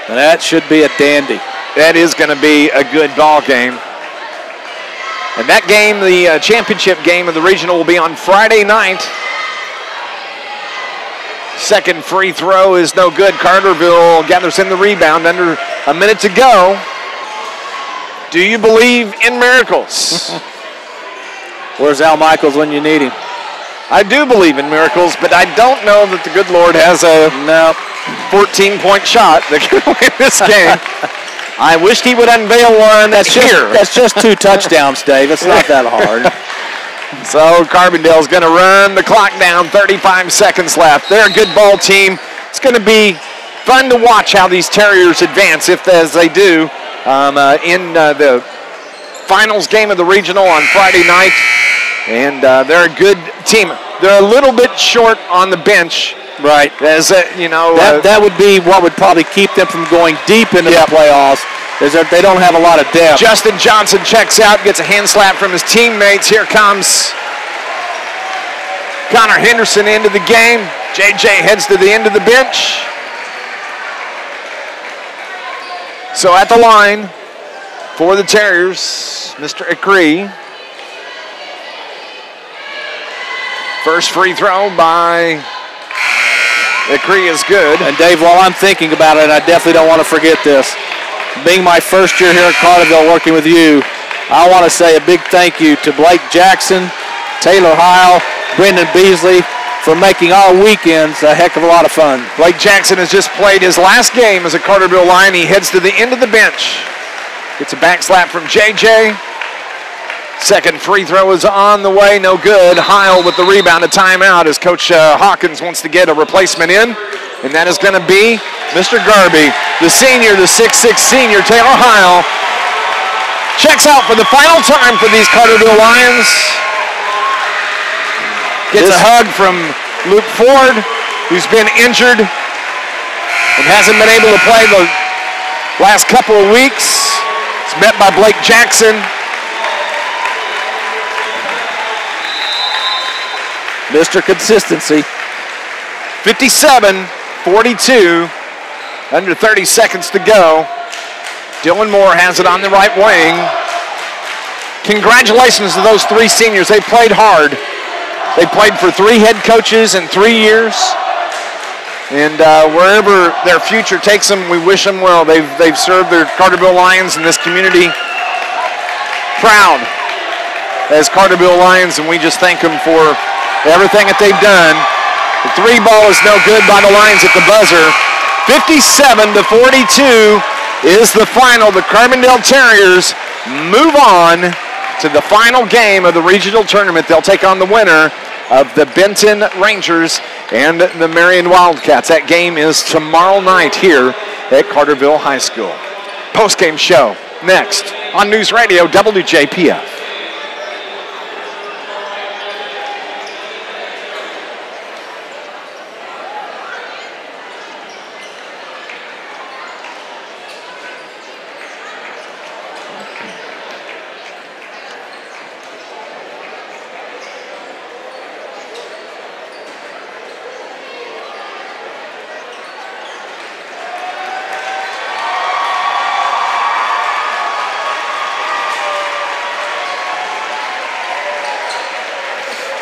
And that should be a dandy. That is going to be a good ball game. And that game, the championship game of the regional, will be on Friday night. Second free throw is no good. Carterville gathers in the rebound under a minute to go. Do you believe in miracles? Where's Al Michaels when you need him? I do believe in miracles, but I don't know that the good Lord has a 14-point shot that can win this game. I wished he would unveil one that's just 2 touchdowns, Dave. It's not that hard. So Carbondale's going to run the clock down, 35 seconds left. They're a good ball team. It's going to be fun to watch how these Terriers advance, if as they do, in the finals game of the regional on Friday night, and they're a good team. They're a little bit short on the bench. Right. As that would be what would probably keep them from going deep into the playoffs, is that they don't have a lot of depth. Justin Johnson checks out, gets a hand slap from his teammates. Here comes Connor Henderson into the game. JJ heads to the end of the bench. So at the line for the Terriers, Mr. Acree. First free throw by Acree is good. And Dave, while I'm thinking about it, I definitely don't want to forget this. Being my first year here at Carterville working with you, I want to say a big thank you to Blake Jackson, Taylor Heil, Brendan Beasley for making our weekends a heck of a lot of fun. Blake Jackson has just played his last game as a Carterville Lion. He heads to the end of the bench. Gets a back slap from JJ. Second free throw is on the way, no good. Heil with the rebound, a timeout as Coach Hawkins wants to get a replacement in. And that is going to be Mr. Garby, the senior, the 6'6" senior, Taylor Heil. Checks out for the final time for these Carterville Lions. Gets a hug from Luke Ford, who's been injured and hasn't been able to play the last couple of weeks. It's met by Blake Jackson. Mr. Consistency. 57-42, under 30 seconds to go. Dylan Moore has it on the right wing. Congratulations to those three seniors. They played hard. They played for 3 head coaches in 3 years. And wherever their future takes them, we wish them well. They've served their Carterville Lions and this community proud as Carterville Lions, and we just thank them for everything that they've done. The 3 ball is no good by the Lions at the buzzer. 57-42 is the final. The Carbondale Terriers move on to the final game of the regional tournament. They'll take on the winner of the Benton Rangers and the Marion Wildcats. That game is tomorrow night here at Carterville High School. Post-game show next on News Radio WJPF.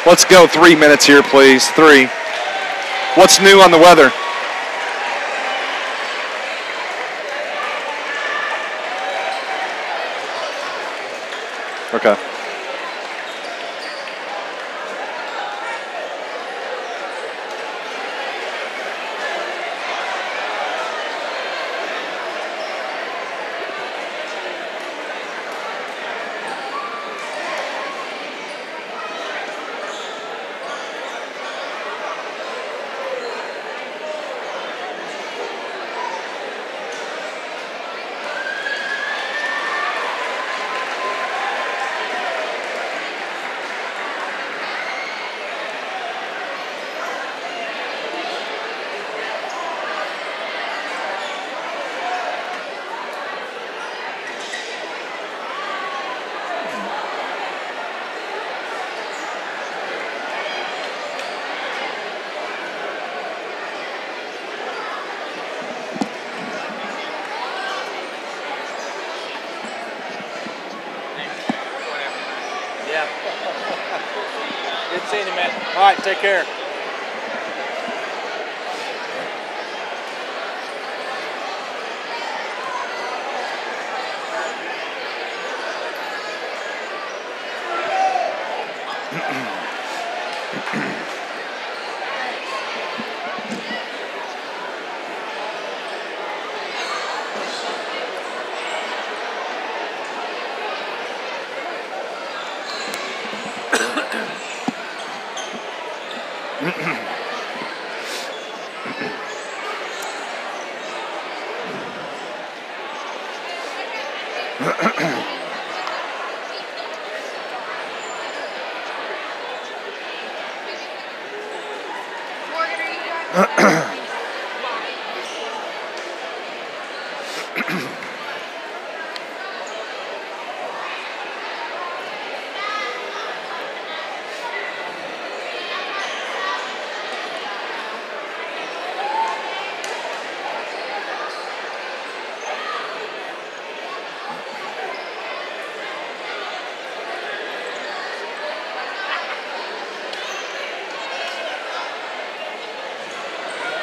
Let's go 3 minutes here, please. 3. What's new on the weather? Okay. Good seeing you, man. All right, take care.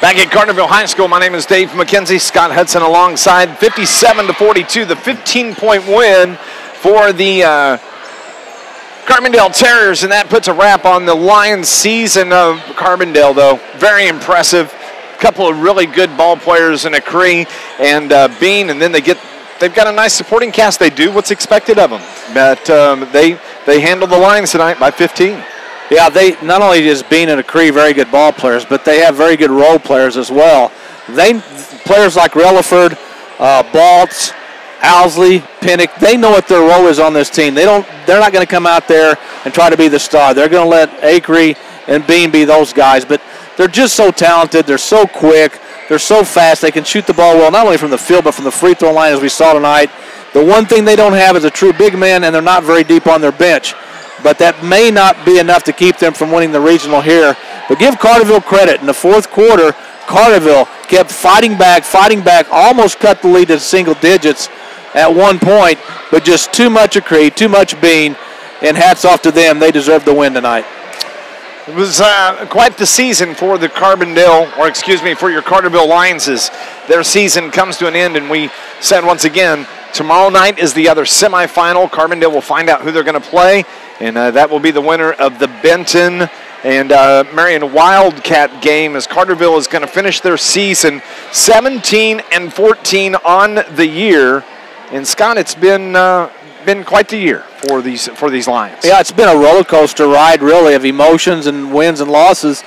Back at Carterville High School, my name is Dave McKenzie. Scott Hudson alongside. 57-42, the 15-point win for the Carbondale Terriers, and that puts a wrap on the Lions season of Carbondale, though. Very impressive. A couple of really good ball players in Cree and Bean, and then they've got a nice supporting cast. They do what's expected of them. But they handled the Lions tonight by 15. Yeah, they not only is Bean and Cree very good ball players, but they have very good role players as well. Players like Relaford, Baltz, Owsley, Pinnock, they know what their role is on this team. They're not going to come out there and try to be the star. They're going to let Acree and Bean be those guys, but they're just so talented. They're so quick. They're so fast. They can shoot the ball well, not only from the field, but from the free throw line, as we saw tonight. The one thing they don't have is a true big man, and they're not very deep on their bench. But that may not be enough to keep them from winning the regional here. But give Carterville credit. In the fourth quarter, Carterville kept fighting back, almost cut the lead to single digits at one point, but just too much Acree, too much Bean, and hats off to them. They deserve the win tonight. It was quite the season for the for your Carterville Lions. Their season comes to an end, and we said once again, tomorrow night is the other semifinal. Carbondale will find out who they're going to play, and that will be the winner of the Benton and Marion Wildcat game, as Carterville is going to finish their season 17-14 on the year. And Scott, it's been quite the year for these Lions. Yeah, it's been a roller coaster ride, really, of emotions and wins and losses.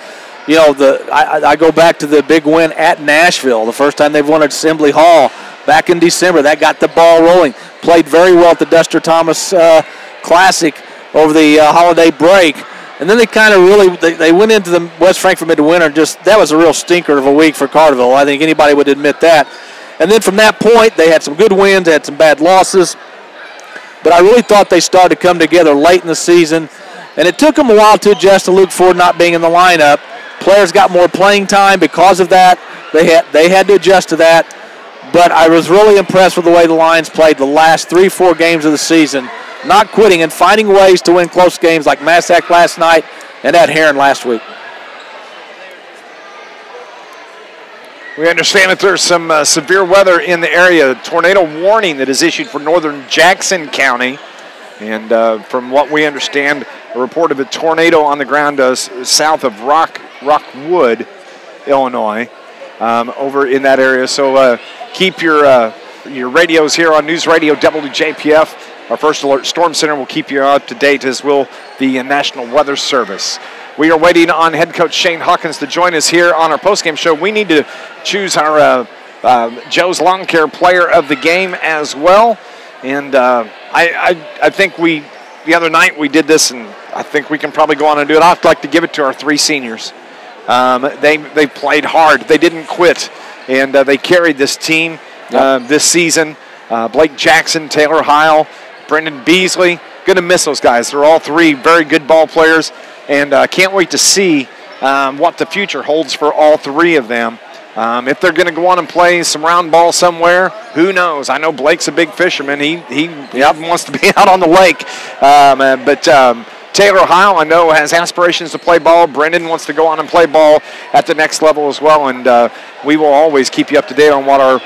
You know, I go back to the big win at Nashville, the first time they've won at Assembly Hall back in December. That got the ball rolling. Played very well at the Dexter Thomas Classic over the holiday break. And then they kind of they went into the West Frankfort Midwinter, and that was a real stinker of a week for Carterville. I think anybody would admit that. And then from that point, they had some good wins, they had some bad losses. But I really thought they started to come together late in the season. And it took them a while to adjust to Luke Ford not being in the lineup. Players got more playing time because of that. They had to adjust to that. But I was really impressed with the way the Lions played the last 3-4 games of the season, not quitting and finding ways to win close games like Massac last night and at Heron last week. We understand that there's some severe weather in the area. Tornado warning that is issued for northern Jackson County. And from what we understand, a report of a tornado on the ground south of Rockwood, Illinois, over in that area. So keep your radios here on News Radio WJPF. Our First Alert Storm Center will keep you up to date, as will the National Weather Service. We are waiting on head coach Shane Hawkins to join us here on our postgame show. We need to choose our Joe's Lawn Care Player of the Game as well. And I think the other night we did this, and I think we can probably go on and do it. I'd like to give it to our three seniors. They played hard. They didn't quit, and they carried this team this season. Blake Jackson, Taylor Heil, Brendan Beasley. Going to miss those guys. They're all three very good ball players, and can't wait to see what the future holds for all three of them. If they're going to go on and play some round ball somewhere, who knows? I know Blake's a big fisherman. He wants to be out on the lake. But Taylor Heil, I know, has aspirations to play ball. Brendan wants to go on and play ball at the next level as well. And we will always keep you up to date on what our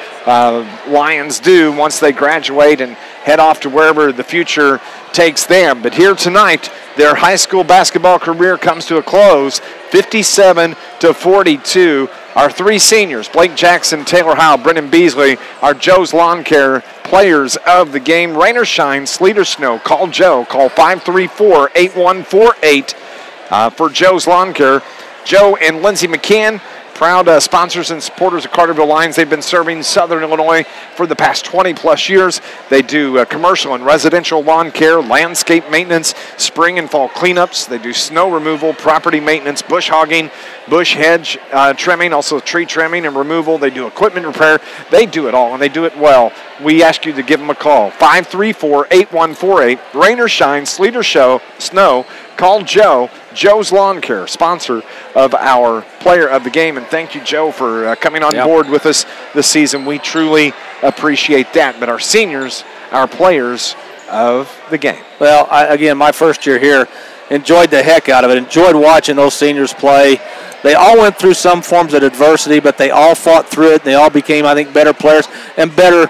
Lions do once they graduate and head off to wherever the future takes them. But here tonight, their high school basketball career comes to a close, 57-42. Our three seniors, Blake Jackson, Taylor Heil, Brendan Beasley, are Joe's Lawn Care players of the game. Rain or shine, sleet or snow, call Joe. Call 534-8148 for Joe's Lawn Care. Joe and Lindsey McCann, proud sponsors and supporters of Carterville Lions. They've been serving Southern Illinois for the past 20-plus years. They do commercial and residential lawn care, landscape maintenance, spring and fall cleanups. They do snow removal, property maintenance, bush hogging, bush hedge trimming, also tree trimming and removal. They do equipment repair. They do it all, and they do it well. We ask you to give them a call, 534-8148. Rain or shine, sleet or snow, call Joe. Joe's Lawn Care, sponsor of our player of the game. And thank you, Joe, for coming on board with us this season. We truly appreciate that. But our seniors, our players of the game. Well, again, my first year here, enjoyed the heck out of it. Enjoyed watching those seniors play. They all went through some forms of adversity, but they all fought through it. They all became, I think, better players and better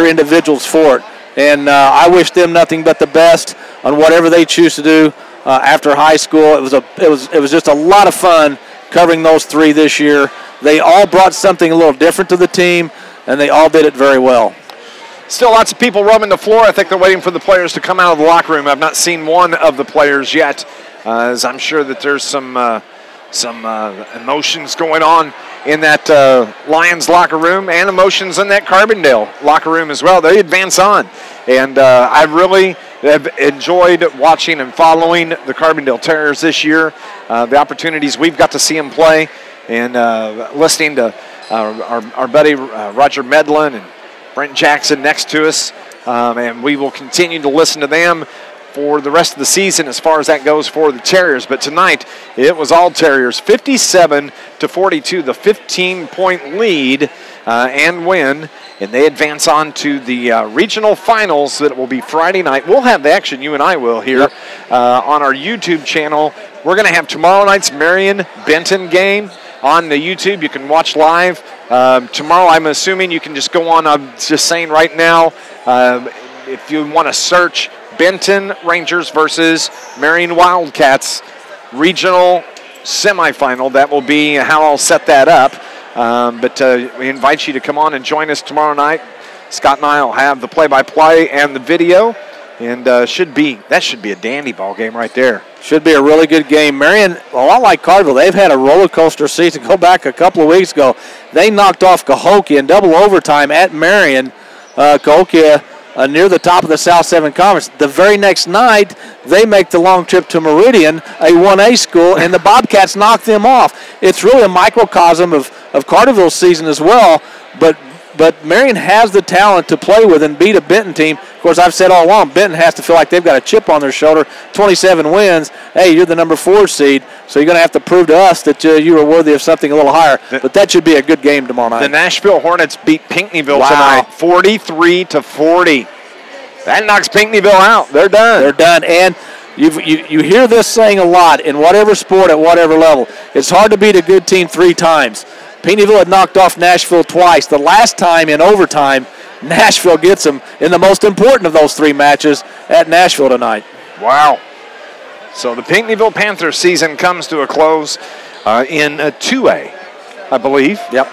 individuals for it. And I wish them nothing but the best on whatever they choose to do after high school. It was just a lot of fun covering those three this year. They all brought something a little different to the team, and they all did it very well. Still lots of people roaming the floor. I think they're waiting for the players to come out of the locker room. I've not seen one of the players yet, as I'm sure that there's some emotions going on in that Lions locker room and emotions in that Carbondale locker room as well. They advance on. And I really have enjoyed watching and following the Carbondale Terriers this year, the opportunities we've got to see them play, and listening to our buddy Roger Medlin and Brent Jackson next to us, and we will continue to listen to them for the rest of the season as far as that goes for the Terriers. But tonight, it was all Terriers, 57-42, the 15-point lead and win, and they advance on to the regional finals that will be Friday night. We'll have the action, you and I will, here on our YouTube channel. We're going to have tomorrow night's Marion-Benton game on the YouTube. You can watch live. Tomorrow, I'm assuming you can just go on, I'm just saying right now, if you want to search Benton Rangers versus Marion Wildcats regional semifinal, that will be how I'll set that up. But we invite you to come on and join us tomorrow night. Scott and I will have the play-by-play and the video, and that should be a dandy ball game right there. Should be a really good game. Marion, a lot like Carterville, they've had a roller coaster season. Go back a couple of weeks ago, they knocked off Cahokia in double overtime at Marion. Cahokia near the top of the South 7 Conference. The very next night, they make the long trip to Meridian, a 1A school, and the Bobcats knock them off. It's really a microcosm of Carterville's season as well, but Marion has the talent to play with and beat a Benton team. Of course, I've said all along, Benton has to feel like they've got a chip on their shoulder. 27 wins. Hey, you're the number 4 seed, so you're going to have to prove to us that you are worthy of something a little higher. But that should be a good game tomorrow night. The Nashville Hornets beat Pinckneyville tonight, 43-40. That knocks Pinckneyville out. They're done. They're done. And you hear this saying a lot in whatever sport at whatever level. It's hard to beat a good team 3 times. Pinckneyville had knocked off Nashville twice. The last time in overtime, Nashville gets them in the most important of those 3 matches at Nashville tonight. Wow. So the Pinckneyville Panthers season comes to a close in 2A, I believe. Yep.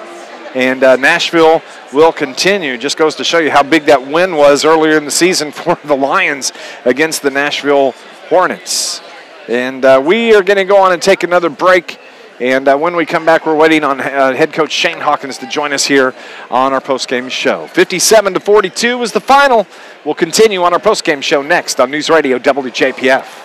And Nashville will continue. Just goes to show you how big that win was earlier in the season for the Lions against the Nashville Hornets. And we are going to go on and take another break. And when we come back, we're waiting on head coach Shane Hawkins to join us here on our postgame show. 57-42 was the final. We'll continue on our postgame show next on News Radio WJPF.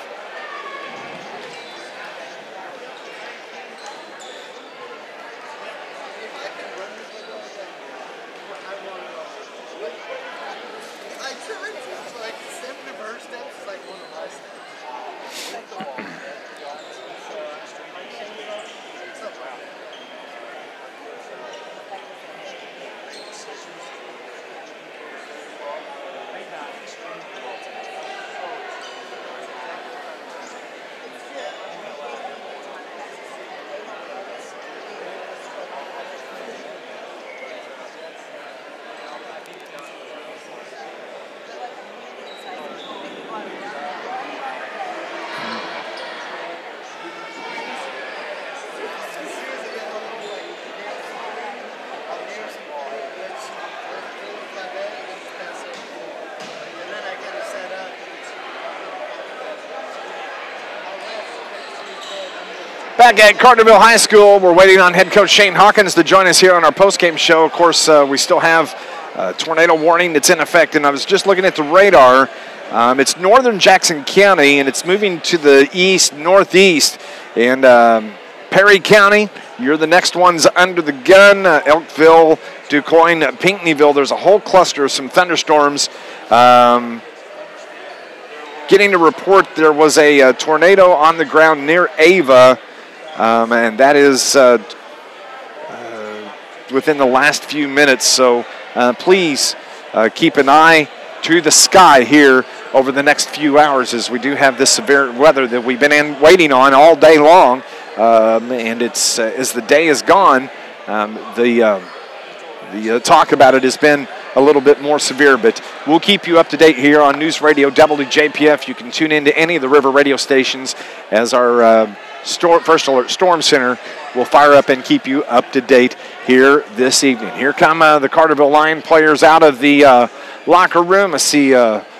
Back at Carterville High School, we're waiting on head coach Shane Hawkins to join us here on our postgame show. Of course, we still have a tornado warning that's in effect, and I was just looking at the radar. It's northern Jackson County, and it's moving to the east-northeast. And Perry County, you're the next ones under the gun. Elkville, DuQuoin, Pinckneyville, there's a whole cluster of some thunderstorms. Getting a report there was a tornado on the ground near Ava, and that is within the last few minutes. So please keep an eye to the sky here over the next few hours, as we do have this severe weather that we've been waiting on all day long. And it's as the day is gone, the talk about it has been a little bit more severe, but we'll keep you up to date here on News Radio WJPF. You can tune into any of the river radio stations as our First Alert Storm Center will fire up and keep you up to date here this evening. Here come the Carterville Lion players out of the locker room. I see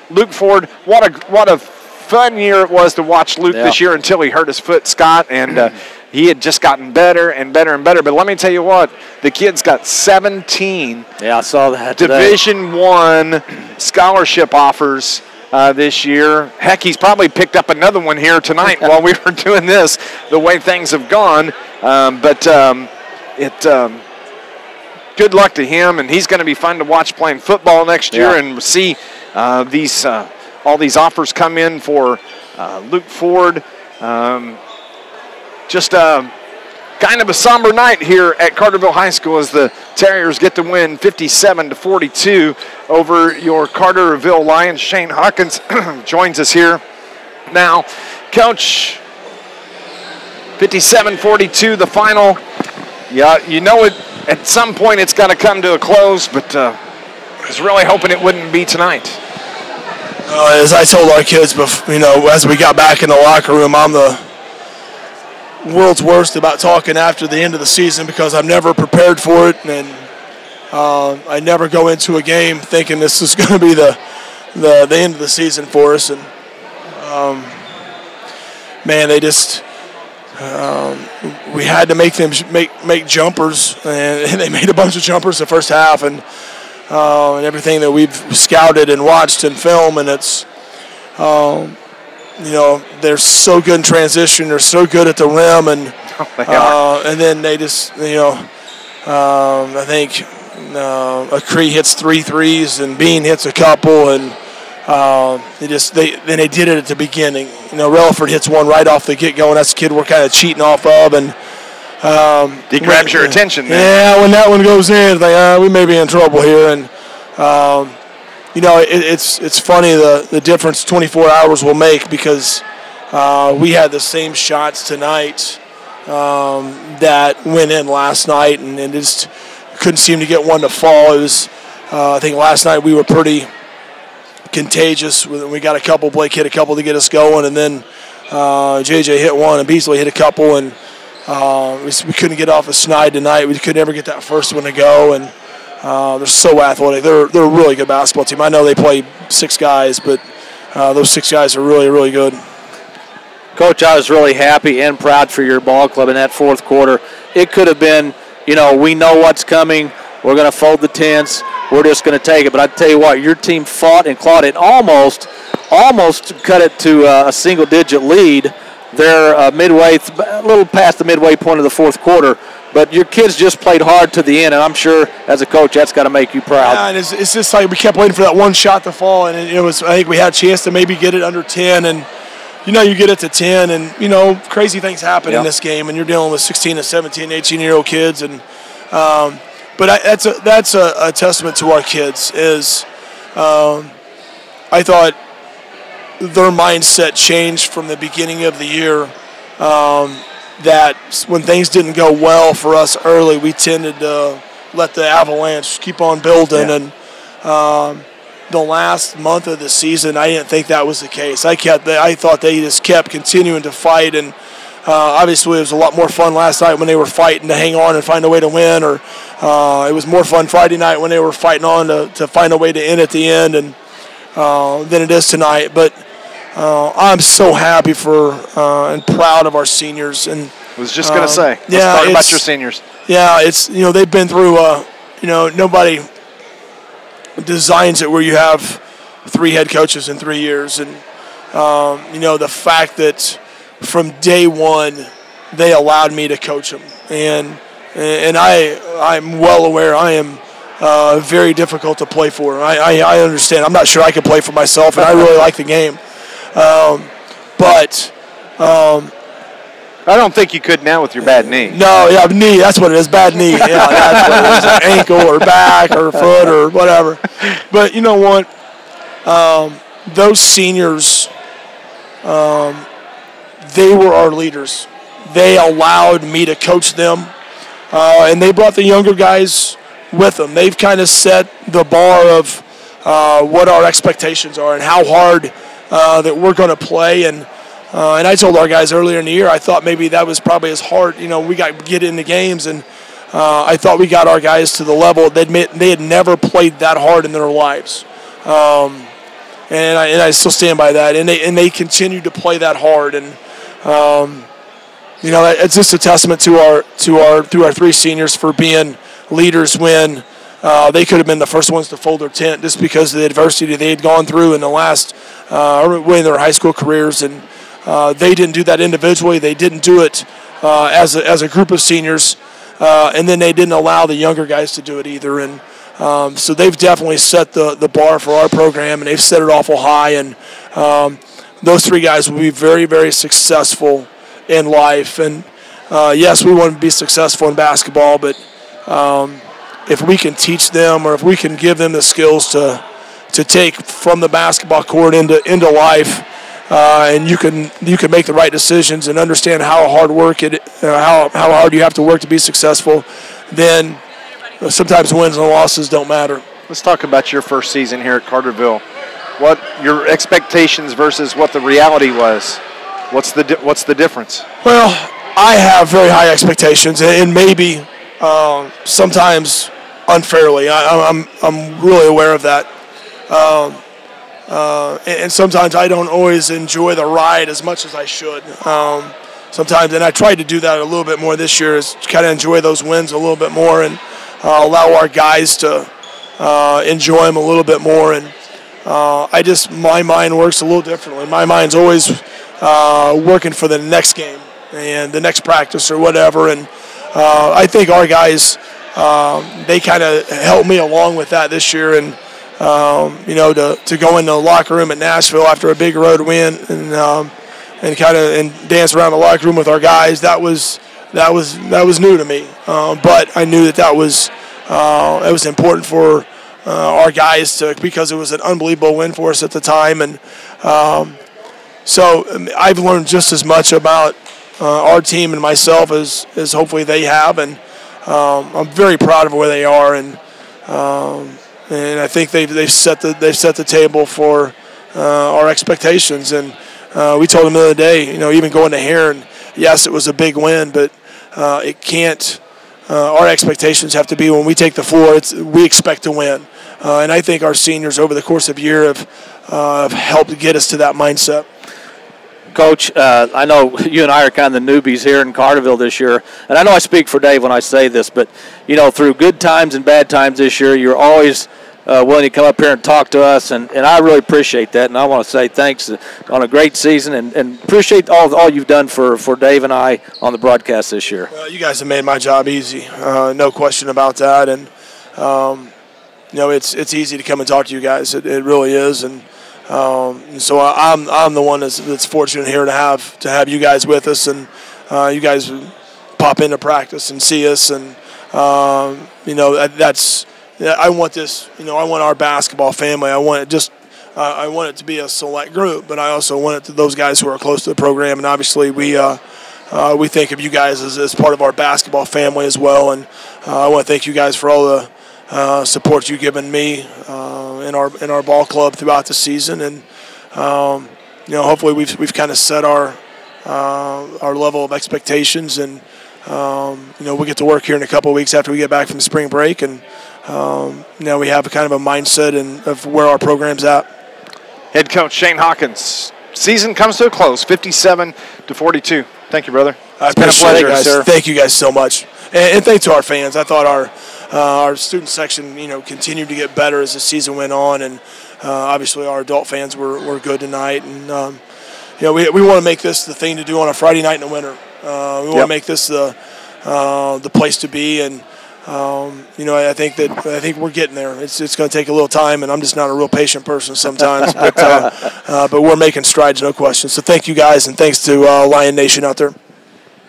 Luke Ford. What a fun year it was to watch Luke this year until he hurt his foot, Scott, and he had just gotten better and better and better. But let me tell you what, the kid's got 17 I saw that Division I scholarship offers this year. Heck, he's probably picked up another one here tonight while we were doing this, the way things have gone. Good luck to him, and he's going to be fun to watch playing football next year and see all these offers come in for Luke Ford. Just kind of a somber night here at Carterville High School as the Terriers get to win 57-42 over your Carterville Lions. Shane Hawkins joins us here now. Coach, 57-42, the final. Yeah, you know it. At some point it's got to come to a close, but I was really hoping it wouldn't be tonight. As I told our kids, as we got back in the locker room, I'm the world's worst about talking after the end of the season because I'm never prepared for it, and I never go into a game thinking this is going to be the end of the season for us. And they just we had to make them make jumpers, and they made a bunch of jumpers the first half, and everything that we've scouted and watched and film, and it's they're so good in transition. They're so good at the rim, and then they just, I think Acree hits 3 threes and Bean hits a couple, and they did it at the beginning. Relaford hits one right off the get-go, and that's the kid we're kind of cheating off of, and he grabs your attention. Yeah, when that one goes in, it's like, we may be in trouble here, and. It's funny the difference 24 hours will make because we had the same shots tonight that went in last night and just couldn't seem to get one to fall. It was, I think last night we were pretty contagious. We got a couple, Blake hit a couple to get us going, and then JJ hit one and Beasley hit a couple, and we couldn't get off a snide tonight. We could never get that first one to go, and they're so athletic. They're a really good basketball team. I know they play 6 guys, but those 6 guys are really, really good. Coach, I was really happy and proud for your ball club in that fourth quarter. It could have been, we know what's coming. We're going to fold the tents. We're just going to take it. But I tell you what, your team fought and clawed it. Almost cut it to a single-digit lead there a little past the midway point of the fourth quarter. But your kids just played hard to the end, and I'm sure as a coach that's got to make you proud. Yeah, and it's just like we kept waiting for that one shot to fall, and it was. I think we had a chance to maybe get it under 10, and you get it to 10, and crazy things happen in this game, and you're dealing with 16 and 17, 18-year-old kids, and but that's a testament to our kids. Is I thought their mindset changed from the beginning of the year. That when things didn't go well for us early, we tended to let the avalanche keep on building. And the last month of the season, I didn't think that was the case. I thought they just kept continuing to fight, and obviously it was a lot more fun last night when they were fighting to hang on and find a way to win, or it was more fun Friday night when they were fighting on to find a way to end at the end, and than it is tonight. But I'm so happy for and proud of our seniors. And I was just going to say, let's talk about your seniors. Yeah, it's they've been through. Nobody designs it where you have 3 head coaches in 3 years, and the fact that from day one they allowed me to coach them, and I'm well aware I am very difficult to play for. I understand. I'm not sure I can play for myself, and I really like the game. But I don't think you could now with your bad knee. No, knee. That's what it is. Bad knee. Yeah, that's what it is. Ankle or back or foot or whatever. But you know what? those seniors, they were our leaders. They allowed me to coach them, and they brought the younger guys with them. They've kind of set the bar of what our expectations are and how hard that we're going to play. And I told our guys earlier in the year, I thought maybe that was probably as hard. We got to get into games, and I thought we got our guys to the level they had never played that hard in their lives. And I still stand by that. And they continue to play that hard. And it's just a testament to our 3 seniors for being leaders when they could have been the first ones to fold their tent just because of the adversity they had gone through in the last in their high school careers. And they didn't do that individually. They didn't do it as a group of seniors. And then they didn't allow the younger guys to do it either. And so they've definitely set the bar for our program, and they've set it awful high. And those 3 guys will be very, very successful in life. And yes, we want to be successful in basketball, but if we can teach them, or if we can give them the skills to take from the basketball court into life, and you can make the right decisions and understand how hard you have to work to be successful, then sometimes wins and losses don't matter. Let's talk about your first season here at Carterville. What your expectations versus what the reality was. What's the difference? Well, I have very high expectations, and maybe sometimes unfairly. I'm really aware of that. And sometimes I don't always enjoy the ride as much as I should. Sometimes, and I tried to do that a little bit more this year, is kind of enjoy those wins a little bit more and allow our guys to enjoy them a little bit more. And my mind works a little differently. My mind's always working for the next game and the next practice or whatever. And I think our guys, they kind of helped me along with that this year. And to go in the locker room at Nashville after a big road win and dance around the locker room with our guys, that was new to me. But I knew that was important for our guys because it was an unbelievable win for us at the time. And so I've learned just as much about our team and myself as hopefully they have, and I'm very proud of where they are. And I think they've set the table for our expectations. And we told them the other day, even going to Heron, yes, it was a big win, but it can't. Our expectations have to be when we take the floor, we expect to win. And I think our seniors over the course of the year have helped get us to that mindset. Coach, I know you and I are kind of the newbies here in Carterville this year, and I know I speak for Dave when I say this, but, through good times and bad times this year, you're always willing to come up here and talk to us, and I really appreciate that, and I want to say thanks on a great season, and appreciate all you've done for Dave and I on the broadcast this year. You guys have made my job easy, no question about that, and it's easy to come and talk to you guys. It really is, and so I'm the one that's fortunate here to have you guys with us, and you guys pop into practice and see us, and that's. I want this. I want our basketball family. I want it to be a select group, but I also want it to those guys who are close to the program, and obviously we think of you guys as part of our basketball family as well. And I want to thank you guys for all the support you've given me in our ball club throughout the season, and hopefully we've kind of set our level of expectations, and we'll get to work here in a couple of weeks after we get back from spring break, and now we have kind of a mindset of where our program's at. Head coach Shane Hawkins. Season comes to a close, 57-42. Thank you, brother. It's been a pleasure, guys. Sir. Thank you guys so much, and thanks to our fans. I thought our student section, continued to get better as the season went on, and obviously our adult fans were good tonight. And we want to make this the thing to do on a Friday night in the winter. We want to make this the place to be, and I think we're getting there. It's going to take a little time, and I'm just not a real patient person sometimes. But we're making strides, no question. So thank you guys, and thanks to Lion Nation out there.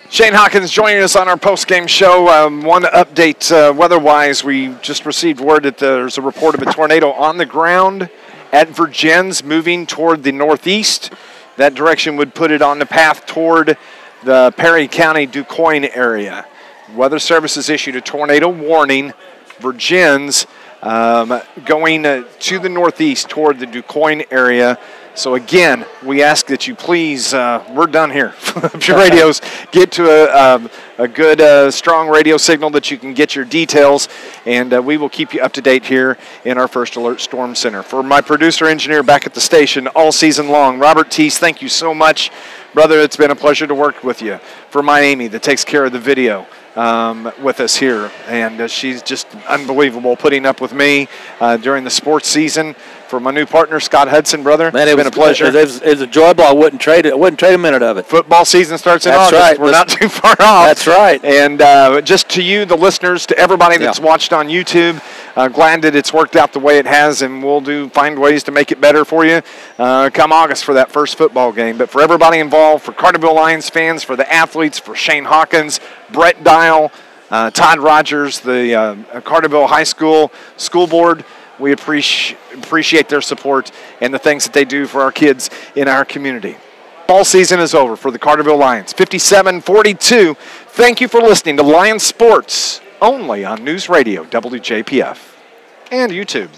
Shane Hawkins joining us on our post-game show. One update weather-wise, we just received word that there's a report of a tornado on the ground at Virgins, moving toward the northeast. That direction would put it on the path toward the Perry County, DuQuoin area. Weather Service has issued a tornado warning. Virgins going to the northeast toward the DuQuoin area. So again, we ask that you please, we're done here. Your radios, get to a good, strong radio signal that you can get your details, and we will keep you up to date here in our First Alert Storm Center. For my producer engineer back at the station all season long, Robert Teese, thank you so much. Brother, it's been a pleasure to work with you. For my Amy that takes care of the video with us here, and she's just unbelievable putting up with me during the sports season. For my new partner, Scott Hudson, brother, it's been a pleasure. It was enjoyable. I wouldn't trade it. I wouldn't trade a minute of it. Football season starts in August. Right. We're not too far off. That's right. And just to you, the listeners, to everybody that's watched on YouTube, glad that it's worked out the way it has, and we'll find ways to make it better for you come August for that first football game. But for everybody involved, for Carterville Lions fans, for the athletes, for Shane Hawkins, Brett Dial, Todd Rogers, the Carterville High School school board, we appreciate their support and the things that they do for our kids in our community. Fall season is over for the Carterville Lions. 57-42. Thank you for listening to Lions Sports, only on News Radio WJPF and YouTube.